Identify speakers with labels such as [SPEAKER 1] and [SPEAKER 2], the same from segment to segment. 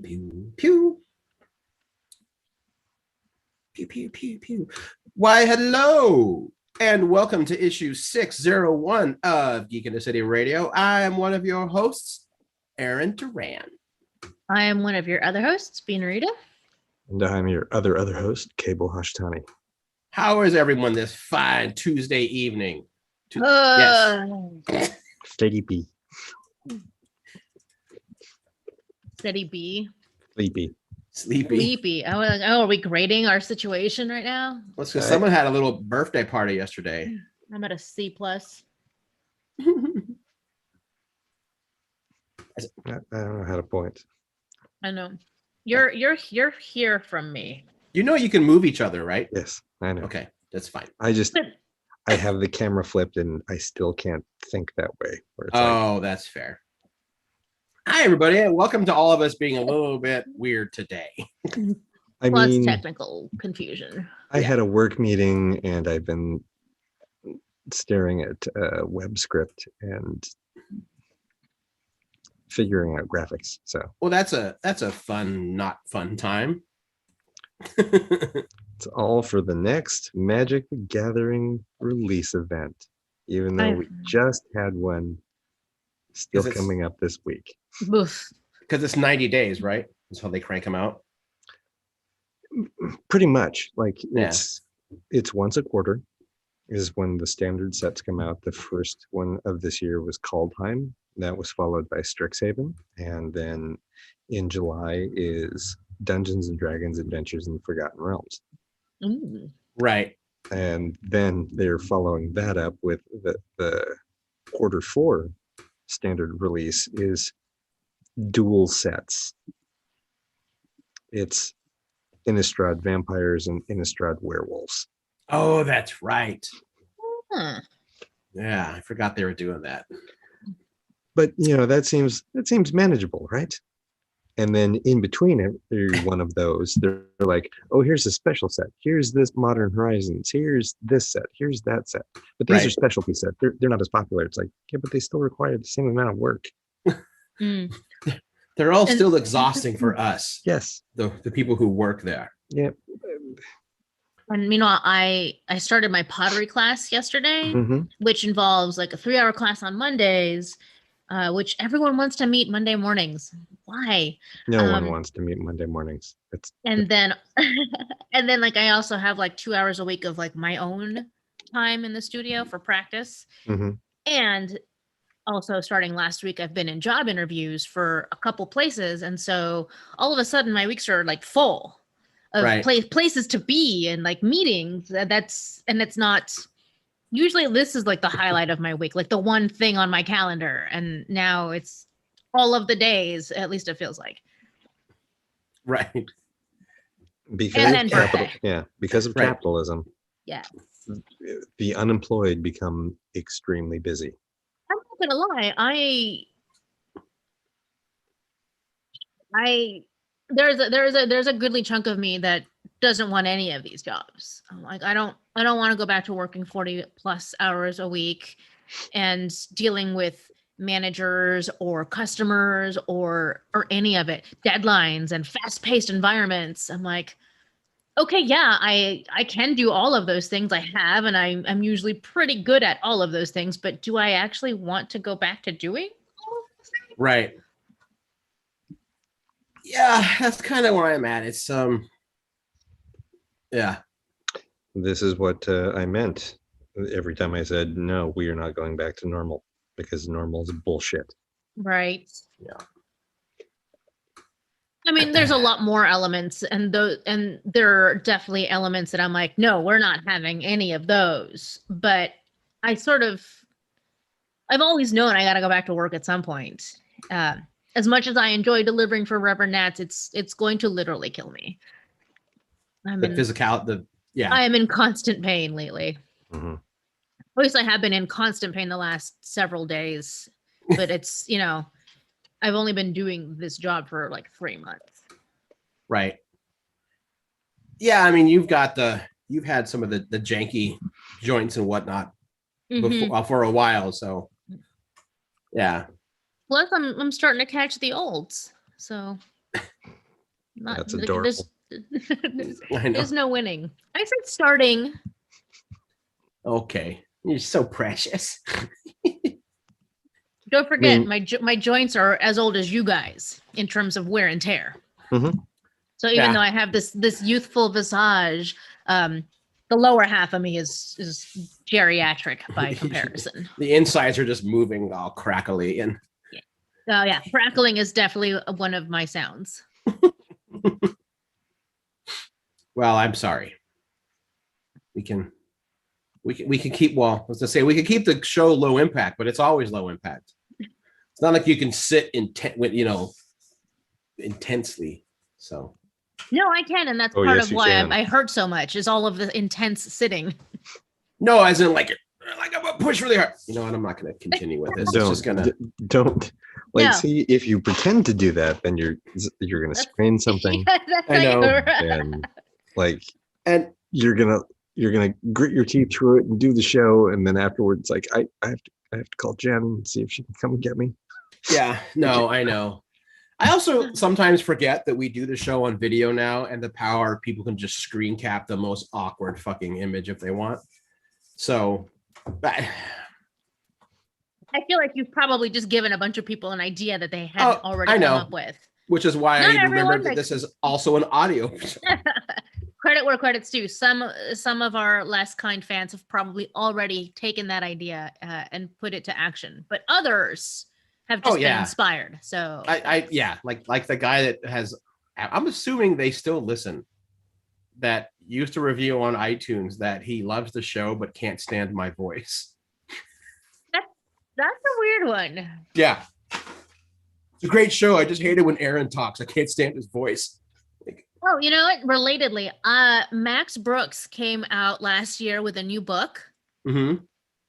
[SPEAKER 1] pew, pew. Pew, pew, pew, pew. Why, hello, and welcome to issue 601 of Geek in the City Radio. I am one of your hosts, Aaron Duran.
[SPEAKER 2] I am one of your other hosts, Bean Rita.
[SPEAKER 3] And I'm your other host, Cable Hashtani.
[SPEAKER 1] How is everyone this fine Tuesday evening?
[SPEAKER 2] Yes.
[SPEAKER 3] Steady B.
[SPEAKER 2] Steady B.
[SPEAKER 3] Sleepy.
[SPEAKER 2] Sleepy. I was like, are we grading our situation right now?
[SPEAKER 1] Let's go. Someone had a little birthday party yesterday.
[SPEAKER 2] I'm at a C+.
[SPEAKER 3] I don't know how to point.
[SPEAKER 2] I know. You're here from me.
[SPEAKER 1] You know you can move each other, right?
[SPEAKER 3] Yes, I know.
[SPEAKER 1] Okay, that's fine.
[SPEAKER 3] I have the camera flipped and I still can't think that way.
[SPEAKER 1] That's fair. Hi, everybody, and welcome to all of us being a little bit weird today.
[SPEAKER 2] Plus technical confusion.
[SPEAKER 3] I had a work meeting and I've been staring at a web script and figuring out graphics. So
[SPEAKER 1] well, that's a fun, not fun time.
[SPEAKER 3] It's all for the next Magic the Gathering release event, even though we just had one still coming up this week.
[SPEAKER 2] Because
[SPEAKER 1] it's 90 days, right? That's how they crank them out.
[SPEAKER 3] Pretty much. It's once a quarter is when the standard sets come out. The first one of this year was Kaldheim. That was followed by Strixhaven. And then in July is Dungeons and Dragons Adventures in the Forgotten Realms.
[SPEAKER 2] Ooh.
[SPEAKER 1] Right.
[SPEAKER 3] And then they're following that up with the quarter 4 standard release is dual sets. It's Innistrad vampires and Innistrad werewolves.
[SPEAKER 1] Oh, that's right.
[SPEAKER 2] Huh.
[SPEAKER 1] Yeah, I forgot they were doing that.
[SPEAKER 3] But that seems manageable, right? And then in between every one of those, they're like, oh, here's a special set. Here's this Modern Horizons. Here's this set. Here's that set. But these are specialty sets. They're not as popular. It's like, yeah, but they still require the same amount of work.
[SPEAKER 1] They're all still exhausting for us.
[SPEAKER 3] Yes.
[SPEAKER 1] The people who work there.
[SPEAKER 3] Yeah.
[SPEAKER 2] And I started my pottery class yesterday, which involves like a 3-hour class on Mondays, which everyone wants to meet Monday mornings. Why?
[SPEAKER 3] No one wants to meet Monday mornings.
[SPEAKER 2] Then like I also have like 2 hours a week of like my own time in the studio for practice. And also starting last week, I've been in job interviews for a couple places. And so all of a sudden my weeks are like full of places to be and like meetings. It's not usually this is like the highlight of my week, like the one thing on my calendar. And now it's all of the days, at least it feels like.
[SPEAKER 1] Right.
[SPEAKER 3] Because of capitalism.
[SPEAKER 2] Yeah.
[SPEAKER 3] The unemployed become extremely busy.
[SPEAKER 2] I'm not gonna lie. There's a goodly chunk of me that doesn't want any of these jobs. I'm like, I don't want to go back to working 40 plus hours a week and dealing with managers or customers or any of it, deadlines and fast-paced environments. I'm like, okay, yeah, I can do all of those things. I have, and I'm usually pretty good at all of those things, but do I actually want to go back to doing all of those things?
[SPEAKER 1] Right. Yeah, that's kind of where I'm at. It's yeah.
[SPEAKER 3] This is what I meant every time I said, no, we are not going back to normal, because normal is bullshit.
[SPEAKER 2] Right.
[SPEAKER 1] Yeah.
[SPEAKER 2] I mean, there's a lot more elements, and there are definitely elements that I'm like, no, we're not having any of those. But I've always known I got to go back to work at some point. As much as I enjoy delivering for Reverend Nats, it's going to literally kill me. I am in constant pain lately. At least I have been in constant pain the last several days, but it's, I've only been doing this job for like 3 months.
[SPEAKER 1] Right. Yeah, I mean, you've had some of the janky joints and whatnot before, for a while, so yeah.
[SPEAKER 2] Plus, I'm starting to catch the olds, so
[SPEAKER 3] That's adorable.
[SPEAKER 2] There's no winning. I said starting.
[SPEAKER 1] Okay, you're so precious.
[SPEAKER 2] Don't forget, my joints are as old as you guys in terms of wear and tear.
[SPEAKER 3] Mm-hmm.
[SPEAKER 2] So even though I have this youthful visage, the lower half of me is geriatric by comparison.
[SPEAKER 1] The insides are just moving all crackly and.
[SPEAKER 2] Oh yeah, crackling is definitely one of my sounds.
[SPEAKER 1] Well, I'm sorry. We can keep. Well, let's just say we can keep the show low impact, but it's always low impact. It's not like you can sit intensely. So.
[SPEAKER 2] No, I can, and that's part of why I hurt so much. Is all of the intense sitting.
[SPEAKER 1] No, as in like I'm gonna push really hard. You know what? I'm not gonna continue with this.
[SPEAKER 3] Don't,
[SPEAKER 1] it's just gonna
[SPEAKER 3] don't. See, if you pretend to do that, then you're gonna sprain something.
[SPEAKER 2] Yeah,
[SPEAKER 1] I know.
[SPEAKER 3] And you're gonna grit your teeth through it and do the show, and then afterwards, like I have to call Jen and see if she can come and get me.
[SPEAKER 1] Yeah, no, I know. I also sometimes forget that we do the show on video now, and the power people can just screen cap the most awkward fucking image if they want. So.
[SPEAKER 2] I feel like you've probably just given a bunch of people an idea that they hadn't already come up with.
[SPEAKER 1] Which is why I remember that this is also an audio.
[SPEAKER 2] Credit where credit's due. Some of our less kind fans have probably already taken that idea and put it to action, but others have just been inspired. So
[SPEAKER 1] like the guy that has. I'm assuming they still listen. That used to review on iTunes that he loves the show but can't stand my voice.
[SPEAKER 2] That's a weird one.
[SPEAKER 1] Yeah. It's a great show. I just hate it when Aaron talks. I can't stand his voice.
[SPEAKER 2] Oh, you know what? Relatedly, Max Brooks came out last year with a new book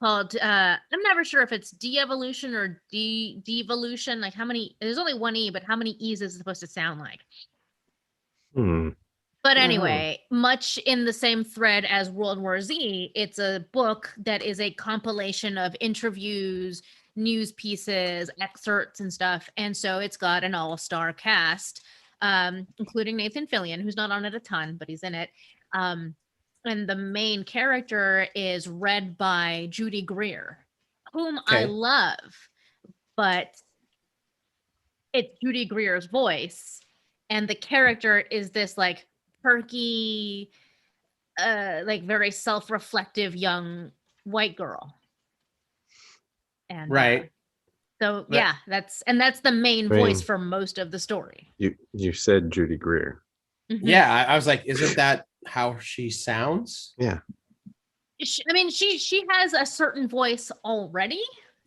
[SPEAKER 2] called, I'm never sure if it's de-evolution or devolution. Like how many, there's only one E, but how many E's is it supposed to sound like? But anyway, much in the same thread as World War Z, it's a book that is a compilation of interviews, news pieces, excerpts, and stuff. And so it's got an all-star cast, including Nathan Fillion, who's not on it a ton, but he's in it. And the main character is read by Judy Greer, whom I love, but it's Judy Greer's voice. And the character is this like perky, like very self-reflective young white girl. And so yeah, that's the main voice for most of the story.
[SPEAKER 3] You said Judy Greer.
[SPEAKER 2] Mm-hmm.
[SPEAKER 1] Yeah, I was like, isn't that how she sounds?
[SPEAKER 3] Yeah.
[SPEAKER 2] She has a certain voice already.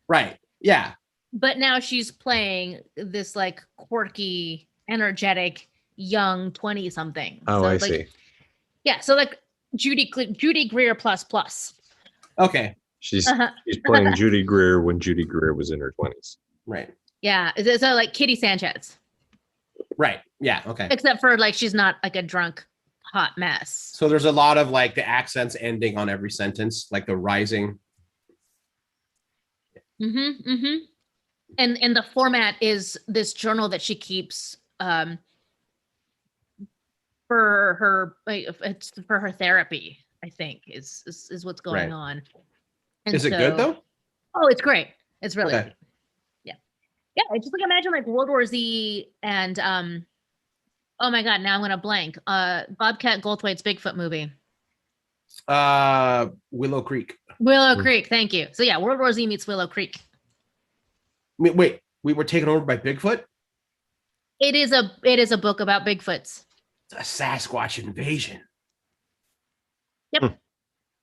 [SPEAKER 1] Right. Yeah.
[SPEAKER 2] But now she's playing this like quirky, energetic, young 20-something.
[SPEAKER 3] Oh,
[SPEAKER 2] so
[SPEAKER 3] I
[SPEAKER 2] like,
[SPEAKER 3] see.
[SPEAKER 2] Yeah, so like Judy Greer plus.
[SPEAKER 1] Okay.
[SPEAKER 3] She's playing Judy Greer when Judy Greer was in her 20s.
[SPEAKER 1] Right.
[SPEAKER 2] Yeah, so like Kitty Sanchez.
[SPEAKER 1] Right. Yeah. Okay.
[SPEAKER 2] Except for like she's not like a drunk hot mess.
[SPEAKER 1] So there's a lot of like the accents ending on every sentence, like the rising.
[SPEAKER 2] And the format is this journal that she keeps for her therapy, I think is what's going on. And
[SPEAKER 1] is it good though?
[SPEAKER 2] Oh, it's great. It's really good. Yeah. Just like imagine like World War Z and oh my god, now I'm gonna blank. Bobcat Goldthwait's Bigfoot movie.
[SPEAKER 1] Willow Creek.
[SPEAKER 2] Willow Creek, thank you. So yeah, World War Z meets Willow Creek.
[SPEAKER 1] Wait, we were taken over by Bigfoot?
[SPEAKER 2] It is a book about Bigfoots.
[SPEAKER 1] It's a Sasquatch invasion.
[SPEAKER 2] Yep.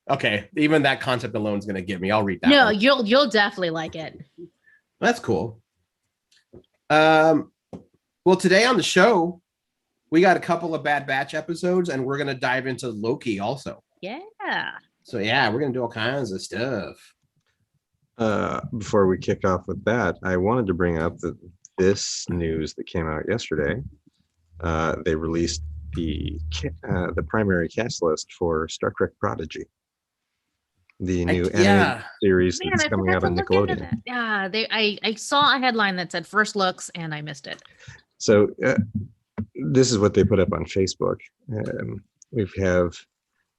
[SPEAKER 1] Okay, even that concept alone is going to get me. I'll read that.
[SPEAKER 2] No,
[SPEAKER 1] one.
[SPEAKER 2] you'll definitely like it.
[SPEAKER 1] That's cool. Well, today on the show, we got a couple of Bad Batch episodes, and we're going to dive into Loki also.
[SPEAKER 2] Yeah.
[SPEAKER 1] So yeah, we're going to do all kinds of stuff.
[SPEAKER 3] Before we kick off with that, I wanted to bring up this news that came out yesterday. They released the primary cast list for Star Trek Prodigy, the new animated series that's coming out on Nickelodeon.
[SPEAKER 2] Yeah, I saw a headline that said first looks, and I missed it.
[SPEAKER 3] So this is what they put up on Facebook. We have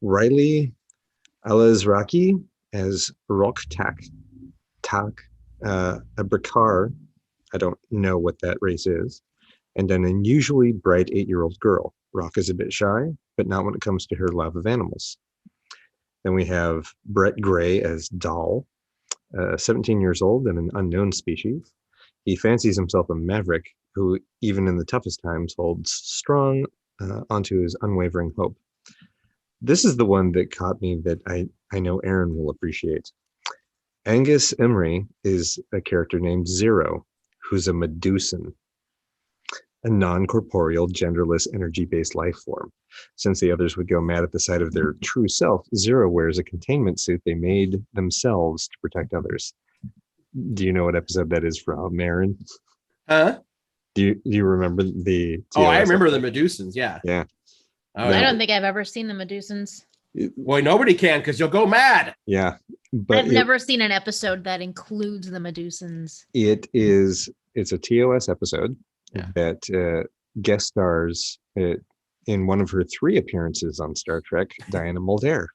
[SPEAKER 3] Riley Alazraki as Rock Tak, a Brakar. I don't know what that race is. And an unusually bright 8-year-old girl. Rock is a bit shy, but not when it comes to her love of animals. Then we have Brett Gray as Doll, 17 years old and an unknown species. He fancies himself a maverick who, even in the toughest times, holds strong onto his unwavering hope. This is the one that caught me that I know Aaron will appreciate. Angus Emery is a character named Zero, who's a Medusan, a non-corporeal, genderless, energy-based life form. Since the others would go mad at the sight of their true self, Zero wears a containment suit they made themselves to protect others. Do you know what episode that is from, Aaron?
[SPEAKER 1] Huh?
[SPEAKER 3] Do you remember the TOS
[SPEAKER 1] I remember
[SPEAKER 3] episode?
[SPEAKER 1] the Medusans. Yeah.
[SPEAKER 3] Yeah.
[SPEAKER 1] Oh,
[SPEAKER 2] I
[SPEAKER 1] yeah.
[SPEAKER 2] don't think I've ever seen the Medusans.
[SPEAKER 1] Boy, nobody can because you'll go mad.
[SPEAKER 3] Yeah. But
[SPEAKER 2] I've never seen an episode that includes the Medusans.
[SPEAKER 3] It's a TOS episode
[SPEAKER 1] Yeah.
[SPEAKER 3] that guest stars in one of her 3 appearances on Star Trek, Diana Muldaur.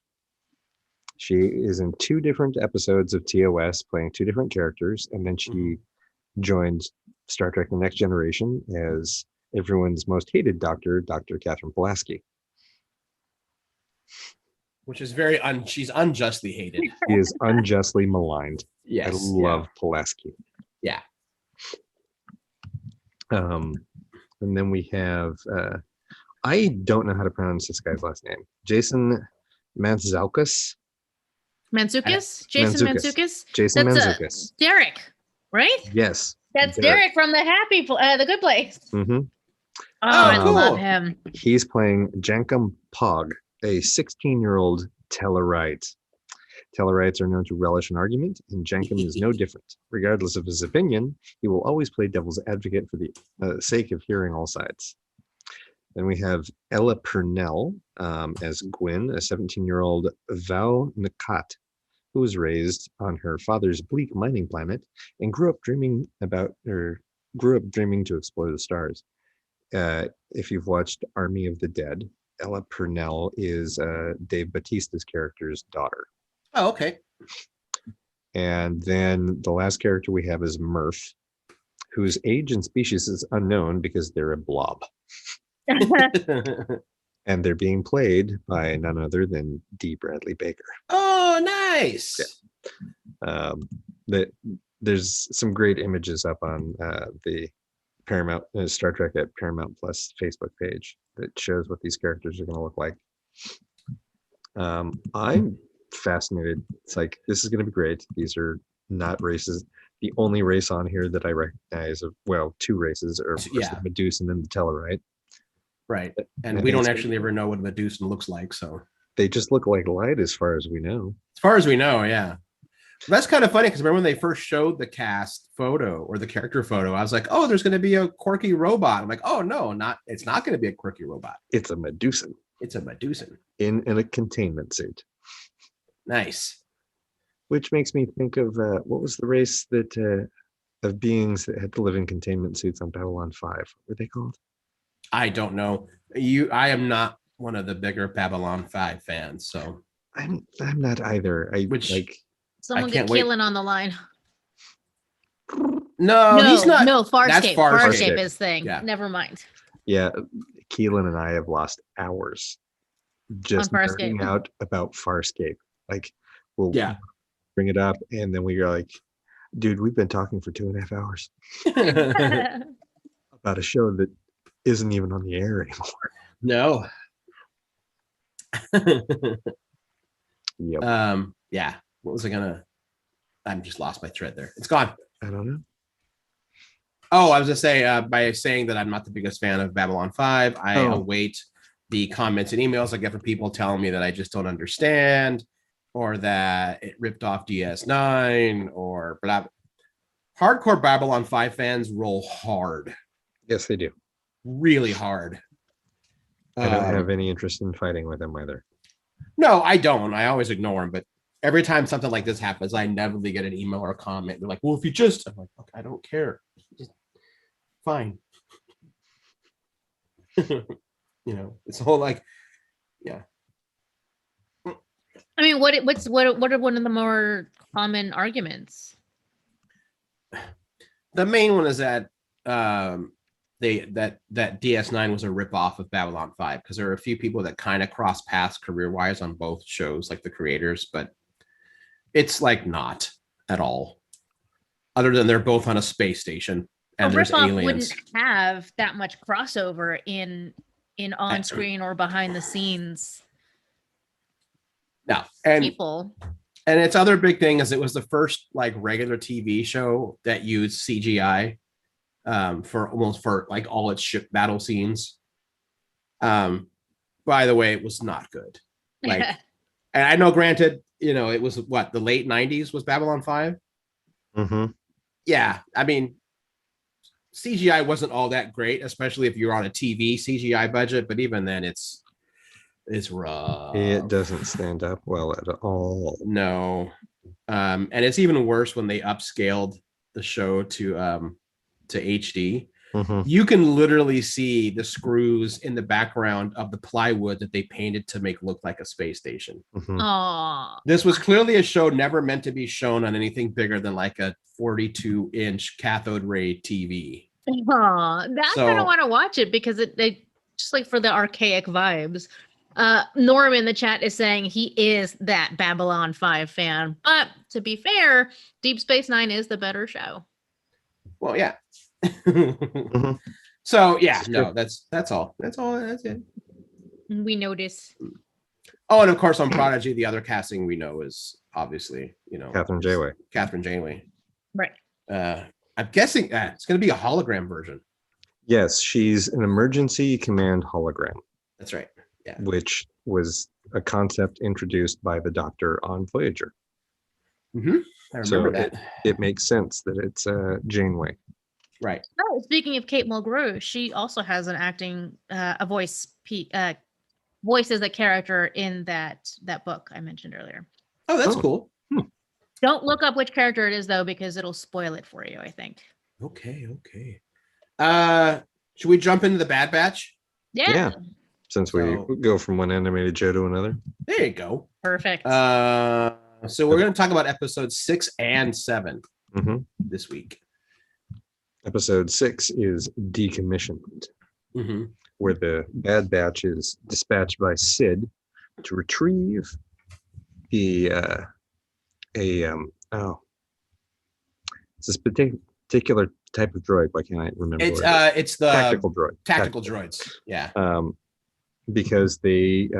[SPEAKER 3] She is in 2 different episodes of TOS playing 2 different characters, and then she joined Star Trek The Next Generation as everyone's most hated doctor, Dr. Catherine Pulaski.
[SPEAKER 1] Which is she's unjustly hated.
[SPEAKER 3] She is unjustly maligned.
[SPEAKER 1] Yes.
[SPEAKER 3] I love Pulaski.
[SPEAKER 1] Yeah.
[SPEAKER 3] And then we have, I don't know how to pronounce this guy's last name. Jason Mantzoukas.
[SPEAKER 2] Mantzoukas? Jason
[SPEAKER 3] Mantzoukas.
[SPEAKER 2] Mantzoukas?
[SPEAKER 3] Jason
[SPEAKER 2] That's
[SPEAKER 3] Mantzoukas.
[SPEAKER 2] Derek, right?
[SPEAKER 3] Yes.
[SPEAKER 2] That's Derek from the the Good Place.
[SPEAKER 3] Mm-hmm.
[SPEAKER 2] Oh, I
[SPEAKER 1] cool.
[SPEAKER 2] love him.
[SPEAKER 3] He's playing Jankum Pog, a 16-year-old Tellarite. Tellarites are known to relish an argument, and Jankum is no different. Regardless of his opinion, he will always play devil's advocate for the sake of hearing all sides. Then we have Ella Purnell as Gwyn, a 17-year-old Val Nakat, who was raised on her father's bleak mining planet and grew up dreaming to explore the stars. If you've watched Army of the Dead, Ella Purnell is Dave Bautista's character's daughter.
[SPEAKER 1] Oh, okay.
[SPEAKER 3] And then the last character we have is Murph, whose age and species is unknown because they're a blob. And they're being played by none other than D. Bradley Baker.
[SPEAKER 1] Oh, nice.
[SPEAKER 3] Yeah. There's some great images up on the Paramount Star Trek at Paramount Plus Facebook page that shows what these characters are going to look like. I'm fascinated. It's like, this is going to be great. These are not races. The only race on here that I recognize, well, 2 races are the Medusan and the Tellarite.
[SPEAKER 1] Right. And we don't actually ever know what a Medusan looks like. So
[SPEAKER 3] they just look like light as far as we know.
[SPEAKER 1] As far as we know, yeah. That's kind of funny because remember when they first showed the cast photo or the character photo, I was like, oh, there's going to be a quirky robot. I'm like, oh, no, it's not going to be a quirky robot.
[SPEAKER 3] It's a Medusan.
[SPEAKER 1] It's a Medusan.
[SPEAKER 3] In a containment suit.
[SPEAKER 1] Nice.
[SPEAKER 3] Which makes me think of, what was the race that of beings that had to live in containment suits on Babylon 5? What were they called?
[SPEAKER 1] I don't know. I am not one of the bigger Babylon 5 fans, so
[SPEAKER 3] I'm not either.
[SPEAKER 2] Someone get Keelan on the line.
[SPEAKER 1] No, he's not.
[SPEAKER 2] No, Farscape.
[SPEAKER 3] Farscape.
[SPEAKER 2] Farscape is thing.
[SPEAKER 1] Yeah.
[SPEAKER 2] Never mind.
[SPEAKER 3] Yeah, Keelan and I have lost hours just nerding out about Farscape. Like, we'll bring it up, and then we are like, dude, we've been talking for 2.5 hours about a show that isn't even on the air anymore.
[SPEAKER 1] No.
[SPEAKER 3] Yep.
[SPEAKER 1] Yeah. What was I gonna? I'm just lost my thread there. It's gone.
[SPEAKER 3] I don't know.
[SPEAKER 1] Oh, I was gonna say by saying that I'm not the biggest fan of Babylon 5, I await the comments and emails I get from people telling me that I just don't understand, or that it ripped off DS9, or blah. Hardcore Babylon 5 fans roll hard.
[SPEAKER 3] Yes, they do.
[SPEAKER 1] Really hard.
[SPEAKER 3] I don't have any interest in fighting with them either.
[SPEAKER 1] No, I don't. I always ignore them. But every time something like this happens, I inevitably get an email or a comment. They're like, well, if you just, I'm like, okay, I don't care. Just fine. It's a whole like, yeah.
[SPEAKER 2] I mean, what are one of the more common arguments?
[SPEAKER 1] The main one is that that DS9 was a ripoff of Babylon 5, because there are a few people that kind of cross paths career-wise on both shows, like the creators, but it's like not at all. Other than they're both on a space station and there's aliens.
[SPEAKER 2] Wouldn't have that much crossover in on-screen or behind the scenes.
[SPEAKER 1] No, and
[SPEAKER 2] people.
[SPEAKER 1] And its other big thing is it was the first like regular TV show that used CGI for like all its ship battle scenes. By the way, it was not good. Like, and I know, granted, it was what, the late 90s was Babylon 5.
[SPEAKER 3] Mm-hmm.
[SPEAKER 1] Yeah, I mean, CGI wasn't all that great, especially if you're on a TV CGI budget. But even then, it's rough.
[SPEAKER 3] It doesn't stand up well at all.
[SPEAKER 1] No. And it's even worse when they upscaled the show to HD. Mm-hmm. You can literally see the screws in the background of the plywood that they painted to make look like a space station.
[SPEAKER 2] Mm-hmm.
[SPEAKER 1] This was clearly a show never meant to be shown on anything bigger than like a 42-inch cathode ray TV.
[SPEAKER 2] That's why I don't want to watch it, because they just like for the archaic vibes. Norm in the chat is saying he is that Babylon 5 fan, but to be fair, Deep Space Nine is the better show.
[SPEAKER 1] Well, yeah. Mm-hmm. So yeah, no, that's all. That's it.
[SPEAKER 2] We notice.
[SPEAKER 1] Oh, and of course on Prodigy, the other casting we know is obviously,
[SPEAKER 3] Catherine Janeway.
[SPEAKER 1] Right. I'm guessing it's going to be a hologram version.
[SPEAKER 3] Yes, she's an emergency command hologram.
[SPEAKER 1] That's right. Yeah.
[SPEAKER 3] Which was a concept introduced by the Doctor on Voyager.
[SPEAKER 1] Mm-hmm. I remember that.
[SPEAKER 3] It makes sense that it's Janeway.
[SPEAKER 1] Right.
[SPEAKER 2] Oh, speaking of Kate Mulgrew, she also has an acting, voices a character in that book I mentioned earlier.
[SPEAKER 1] Oh, that's cool.
[SPEAKER 2] Don't look up which character it is though, because it'll spoil it for you, I think.
[SPEAKER 1] Okay. Should we jump into the Bad Batch?
[SPEAKER 2] Yeah.
[SPEAKER 3] Since we go from one animated show to another.
[SPEAKER 1] There you go.
[SPEAKER 2] Perfect.
[SPEAKER 1] So we're going to talk about episodes 6 and 7 this week.
[SPEAKER 3] Episode 6 is Decommissioned, where the Bad Batch is dispatched by Sid to retrieve it's this particular type of droid. Why can't I remember?
[SPEAKER 1] It's the
[SPEAKER 3] tactical droid.
[SPEAKER 1] Tactical droids. Yeah.
[SPEAKER 3] Because they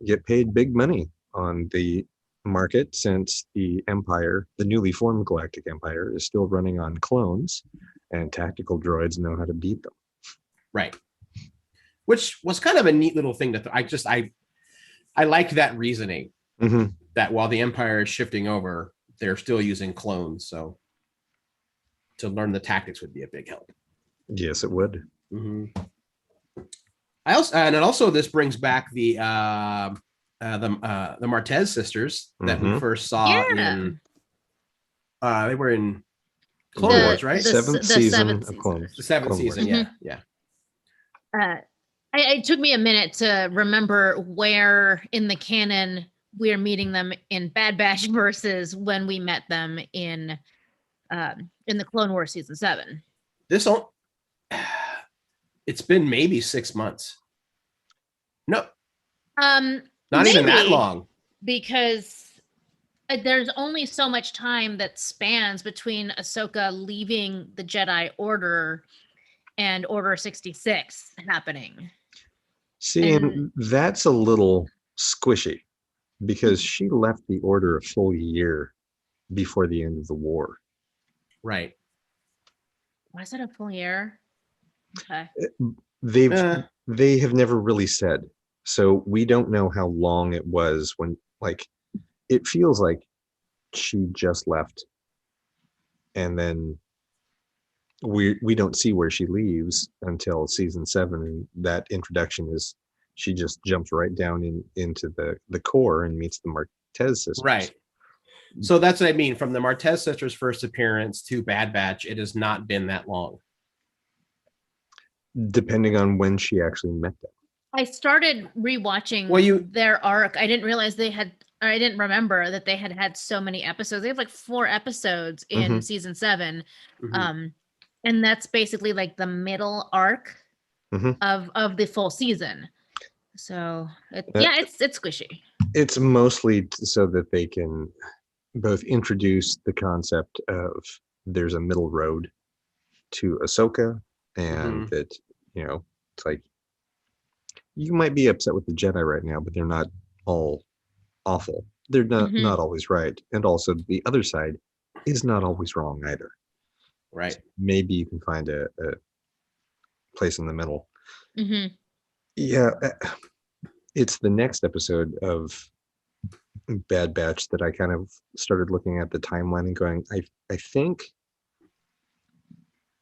[SPEAKER 3] get paid big money on the market, since the Empire, the newly formed Galactic Empire, is still running on clones, and tactical droids know how to beat them.
[SPEAKER 1] Right. Which was kind of a neat little thing I like that reasoning, that while the Empire is shifting over, they're still using clones. So to learn the tactics would be a big help.
[SPEAKER 3] Yes, it would.
[SPEAKER 1] Also this brings back the Martez sisters that we first saw in. They were in Clone Wars, right?
[SPEAKER 3] Seventh season of Clone Wars.
[SPEAKER 1] The seventh season, yeah.
[SPEAKER 2] It took me a minute to remember where in the canon we're meeting them in Bad Batch versus when we met them in the Clone Wars season 7.
[SPEAKER 1] It's been maybe 6 months. No. Not even that long.
[SPEAKER 2] Because there's only so much time that spans between Ahsoka leaving the Jedi Order and Order 66 happening.
[SPEAKER 3] See, and that's a little squishy, because she left the Order a full year before the end of the war.
[SPEAKER 1] Right.
[SPEAKER 2] Was it a full year? Okay.
[SPEAKER 3] They have never really said. So we don't know how long it was when, like, it feels like she just left, and then we don't see where she leaves until season 7, and that introduction is she just jumps right down into the core and meets the Martez sisters.
[SPEAKER 1] Right. So that's what I mean. From the Martez sisters' first appearance to Bad Batch, it has not been that long.
[SPEAKER 3] depending on when she actually met them.
[SPEAKER 2] I started rewatching their arc. I didn't realize I didn't remember that they had so many episodes. They have like 4 episodes in season 7. And that's basically like the middle arc of the full season. So it's squishy.
[SPEAKER 3] It's mostly so that they can both introduce the concept of there's a middle road to Ahsoka, and that, it's like, you might be upset with the Jedi right now, but they're not all awful. They're not always right. And also the other side is not always wrong either.
[SPEAKER 1] Right.
[SPEAKER 3] So maybe you can find a place in the middle. Yeah. It's the next episode of Bad Batch that I kind of started looking at the timeline and going, I think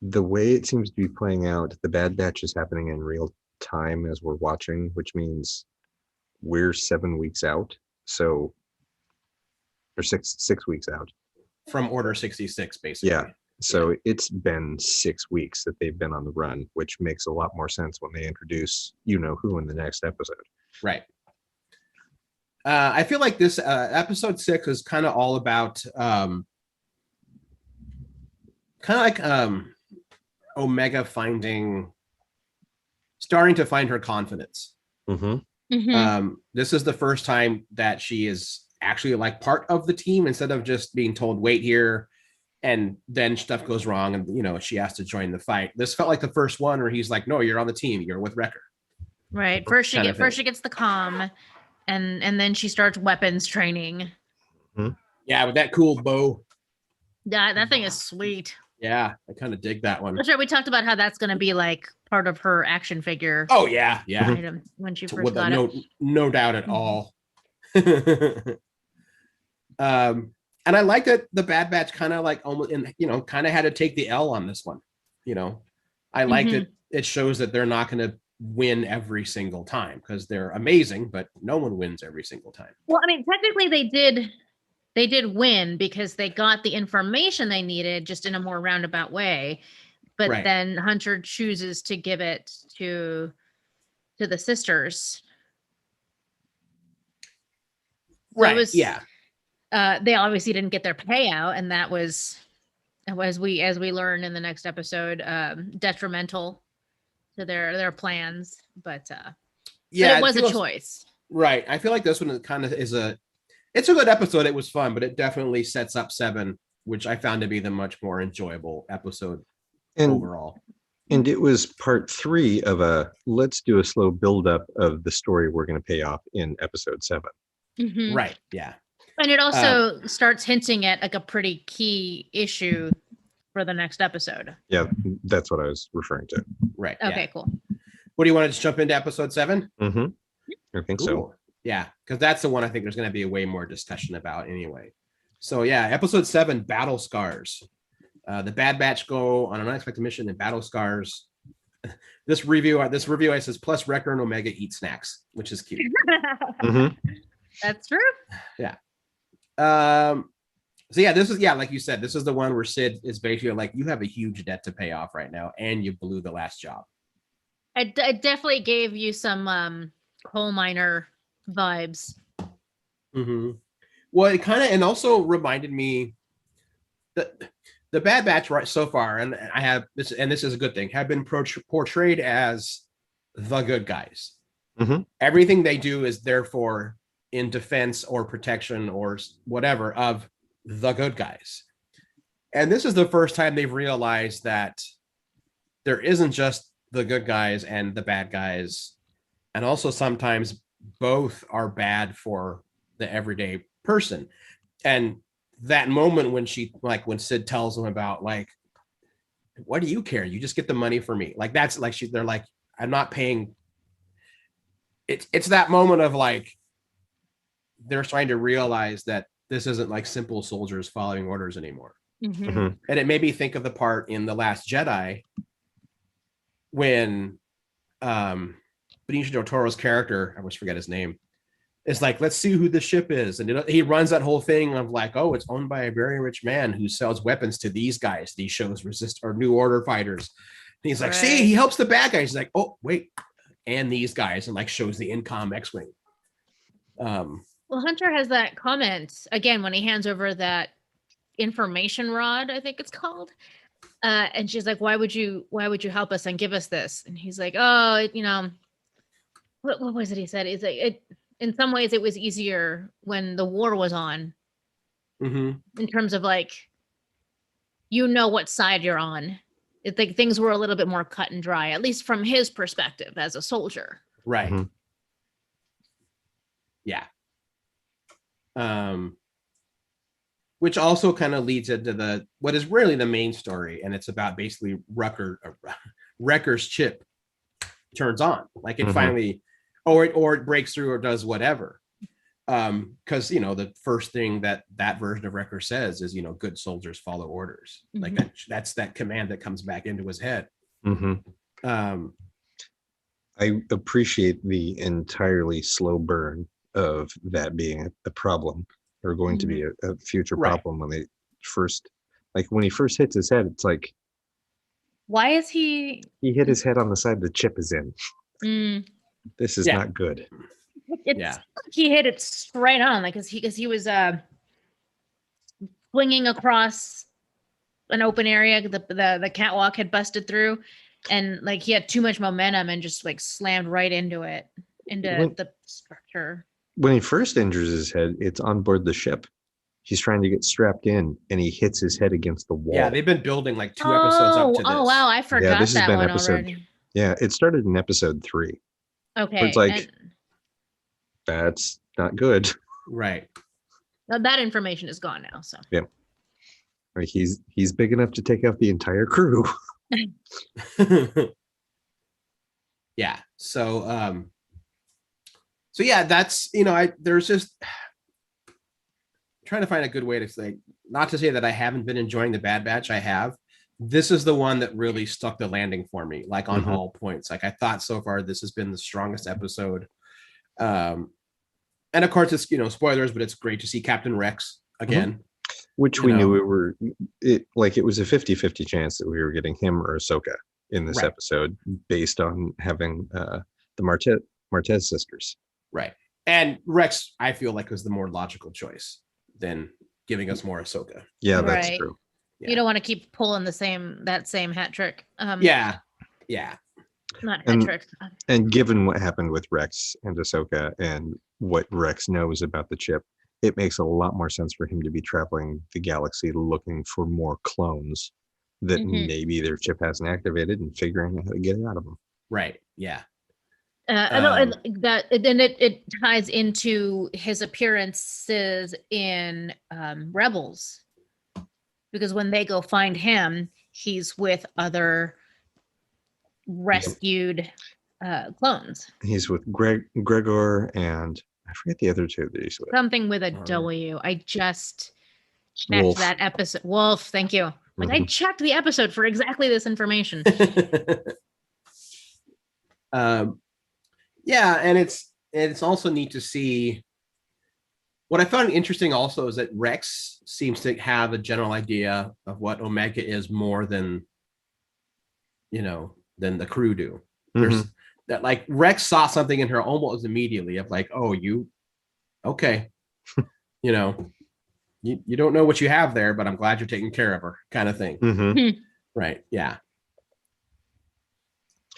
[SPEAKER 3] the way it seems to be playing out, the Bad Batch is happening in real time as we're watching, which means we're 7 weeks out. So, or six weeks out
[SPEAKER 1] from Order 66, basically.
[SPEAKER 3] Yeah. So it's been 6 weeks that they've been on the run, which makes a lot more sense when they introduce who in the next episode. Right.
[SPEAKER 1] I feel like this episode 6 is kind of all about Omega starting to find her confidence. This is the first time that she is actually like part of the team instead of just being told, wait here, and then stuff goes wrong and she has to join the fight. This felt like the first one where he's like, no, you're on the team, you're with Wrecker.
[SPEAKER 2] Right. First she gets the comm, and then she starts weapons training.
[SPEAKER 1] Yeah, with that cool bow.
[SPEAKER 2] Yeah, that thing is sweet.
[SPEAKER 1] Yeah, I kind of dig that one.
[SPEAKER 2] For sure, we talked about how that's going to be like part of her action figure.
[SPEAKER 1] Oh yeah.
[SPEAKER 2] Item when she first got it.
[SPEAKER 1] No doubt at all. And I like that the Bad Batch kind of like almost, kind of had to take the L on this one. I like that it shows that they're not going to win every single time because they're amazing, but no one wins every single time.
[SPEAKER 2] Well, I mean, technically they did win because they got the information they needed just in a more roundabout way. But then Hunter chooses to give it to the sisters. So they obviously didn't get their payout, and that was, as we learn in the next episode, detrimental to their plans. But it was a choice.
[SPEAKER 1] Right. I feel like this one kind of is it's a good episode. It was fun, but it definitely sets up 7, which I found to be the much more enjoyable episode overall.
[SPEAKER 3] And it was part 3 of let's do a slow buildup of the story we're going to pay off in episode 7.
[SPEAKER 1] Right. Yeah.
[SPEAKER 2] And it also starts hinting at like a pretty key issue for the next episode.
[SPEAKER 3] Yeah, that's what I was referring to.
[SPEAKER 1] Right.
[SPEAKER 2] Okay, cool.
[SPEAKER 1] What do you want to just jump into episode 7?
[SPEAKER 3] I think so.
[SPEAKER 1] Yeah, because that's the one I think there's going to be a way more discussion about anyway. So yeah, episode 7, Battle Scars. The Bad Batch go on an unexpected mission in Battle Scars. This review I says plus Wrecker and Omega eat snacks, which is cute.
[SPEAKER 2] That's true.
[SPEAKER 1] Yeah. So yeah, this is like you said, this is the one where Sid is basically like, you have a huge debt to pay off right now, and you blew the last job.
[SPEAKER 2] I definitely gave you some coal miner vibes.
[SPEAKER 1] Well, it kind of, and also reminded me that the Bad Batch right so far, and I have this, and this is a good thing, have been portrayed as the good guys. Everything they do is therefore in defense or protection or whatever of the good guys. And this is the first time they've realized that there isn't just the good guys and the bad guys. And also sometimes both are bad for the everyday person. And that moment when when Sid tells them about like, what do you care? You just get the money for me. Like, that's like, they're like, I'm not paying. It's that moment of like, they're trying to realize that this isn't like simple soldiers following orders anymore. And it made me think of the part in The Last Jedi when Benicio del Toro's character, I always forget his name, is like, let's see who the ship is. And he runs that whole thing of like, oh, it's owned by a very rich man who sells weapons to these guys. These shows resist or New Order fighters. he's like, see, he helps the bad guys. He's like, oh, wait. And these guys, and like shows the Incom X-Wing.
[SPEAKER 2] Well, Hunter has that comment again when he hands over that information rod, I think it's called. And she's like, why would you help us and give us this? And he's like, oh, what was it he said? He's like, in some ways it was easier when the war was on. In terms of like, what side you're on. It's like things were a little bit more cut and dry, at least from his perspective as a soldier.
[SPEAKER 1] Right. Yeah. Which also kind of leads into what is really the main story, and it's about basically Wrecker's chip turns on, like it finally, or it breaks through or does whatever. Because the first thing that version of Wrecker says is good soldiers follow orders. Like that's that command that comes back into his head.
[SPEAKER 3] I appreciate the entirely slow burn of that being a problem, or going to be a future problem when they first, like when he first hits his head, it's like,
[SPEAKER 2] why is he
[SPEAKER 3] hit his head on the side the chip is in. This is not good.
[SPEAKER 2] He hit it straight on, like because he was swinging across an open area. The catwalk had busted through, and like he had too much momentum and just like slammed right into the structure.
[SPEAKER 3] When he first injures his head, it's on board the ship. He's trying to get strapped in, and he hits his head against the wall.
[SPEAKER 1] Yeah, they've been building like 2 episodes up to this.
[SPEAKER 2] Oh wow, I forgot
[SPEAKER 3] this has
[SPEAKER 2] that
[SPEAKER 3] been
[SPEAKER 2] one
[SPEAKER 3] episode.
[SPEAKER 2] already.
[SPEAKER 3] Yeah, it started in episode 3.
[SPEAKER 2] Okay,
[SPEAKER 3] it's like that's not good.
[SPEAKER 1] Right.
[SPEAKER 2] Now that information is gone now. So
[SPEAKER 3] yeah, like he's big enough to take out the entire crew.
[SPEAKER 1] Yeah. So yeah, that's there's just trying to find a good way to say, not to say that I haven't been enjoying the Bad Batch. I have. This is the one that really stuck the landing for me, like on all points. Like I thought so far, this has been the strongest episode. And of course, it's spoilers, but it's great to see Captain Rex again.
[SPEAKER 3] Which we knew it was a 50-50 chance that we were getting him or Ahsoka in this episode, based on having the Martez sisters.
[SPEAKER 1] Right. And Rex, I feel like, was the more logical choice than giving us more Ahsoka.
[SPEAKER 3] Yeah, that's true.
[SPEAKER 2] Yeah. You don't want to keep pulling that same hat trick.
[SPEAKER 1] Yeah.
[SPEAKER 2] Not hat trick.
[SPEAKER 3] And given what happened with Rex and Ahsoka and what Rex knows about the chip, it makes a lot more sense for him to be traveling the galaxy looking for more clones that maybe their chip hasn't activated, and figuring out how to get it out of them.
[SPEAKER 1] Right. Yeah.
[SPEAKER 2] I know that then it ties into his appearances in Rebels, because when they go find him, he's with other rescued clones.
[SPEAKER 3] He's with Gregor, and I forget the other two that he's with.
[SPEAKER 2] Something with a W. I just checked that episode. Wolf, thank you. Like I checked the episode for exactly this information.
[SPEAKER 1] Yeah, and it's also neat to see. What I found interesting also is that Rex seems to have a general idea of what Omega is more than the crew do. There's that, like, Rex saw something in her almost immediately of like, oh, you okay. You don't know what you have there, but I'm glad you're taking care of her, kind of thing. Right. Yeah.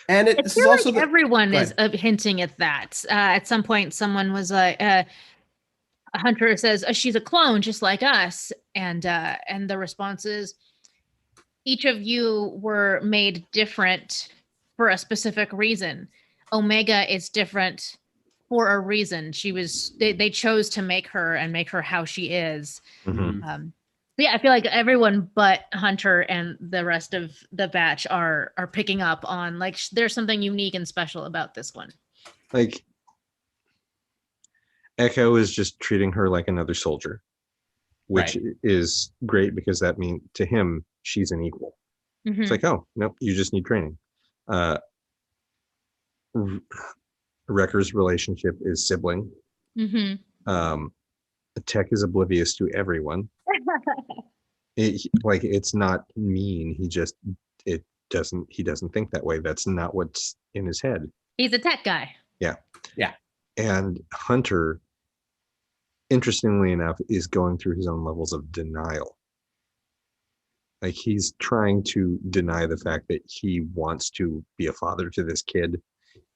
[SPEAKER 1] And it's also
[SPEAKER 2] like everyone is hinting at that. At some point, someone was like, a Hunter says, she's a clone just like us. And the response is, each of you were made different for a specific reason. Omega is different for a reason. They chose to make her how she is. Yeah, I feel like everyone but Hunter and the rest of the batch are picking up on, like, there's something unique and special about this one.
[SPEAKER 3] Like, Echo is just treating her like another soldier, which is great, because that means to him she's an equal. It's like, oh nope, you just need training. Wrecker's relationship is sibling. Tech is oblivious to everyone. It's not mean. It doesn't think that way. That's not what's in his head.
[SPEAKER 2] He's a tech guy.
[SPEAKER 3] Yeah.
[SPEAKER 1] Yeah.
[SPEAKER 3] And Hunter, interestingly enough, is going through his own levels of denial. Like he's trying to deny the fact that he wants to be a father to this kid.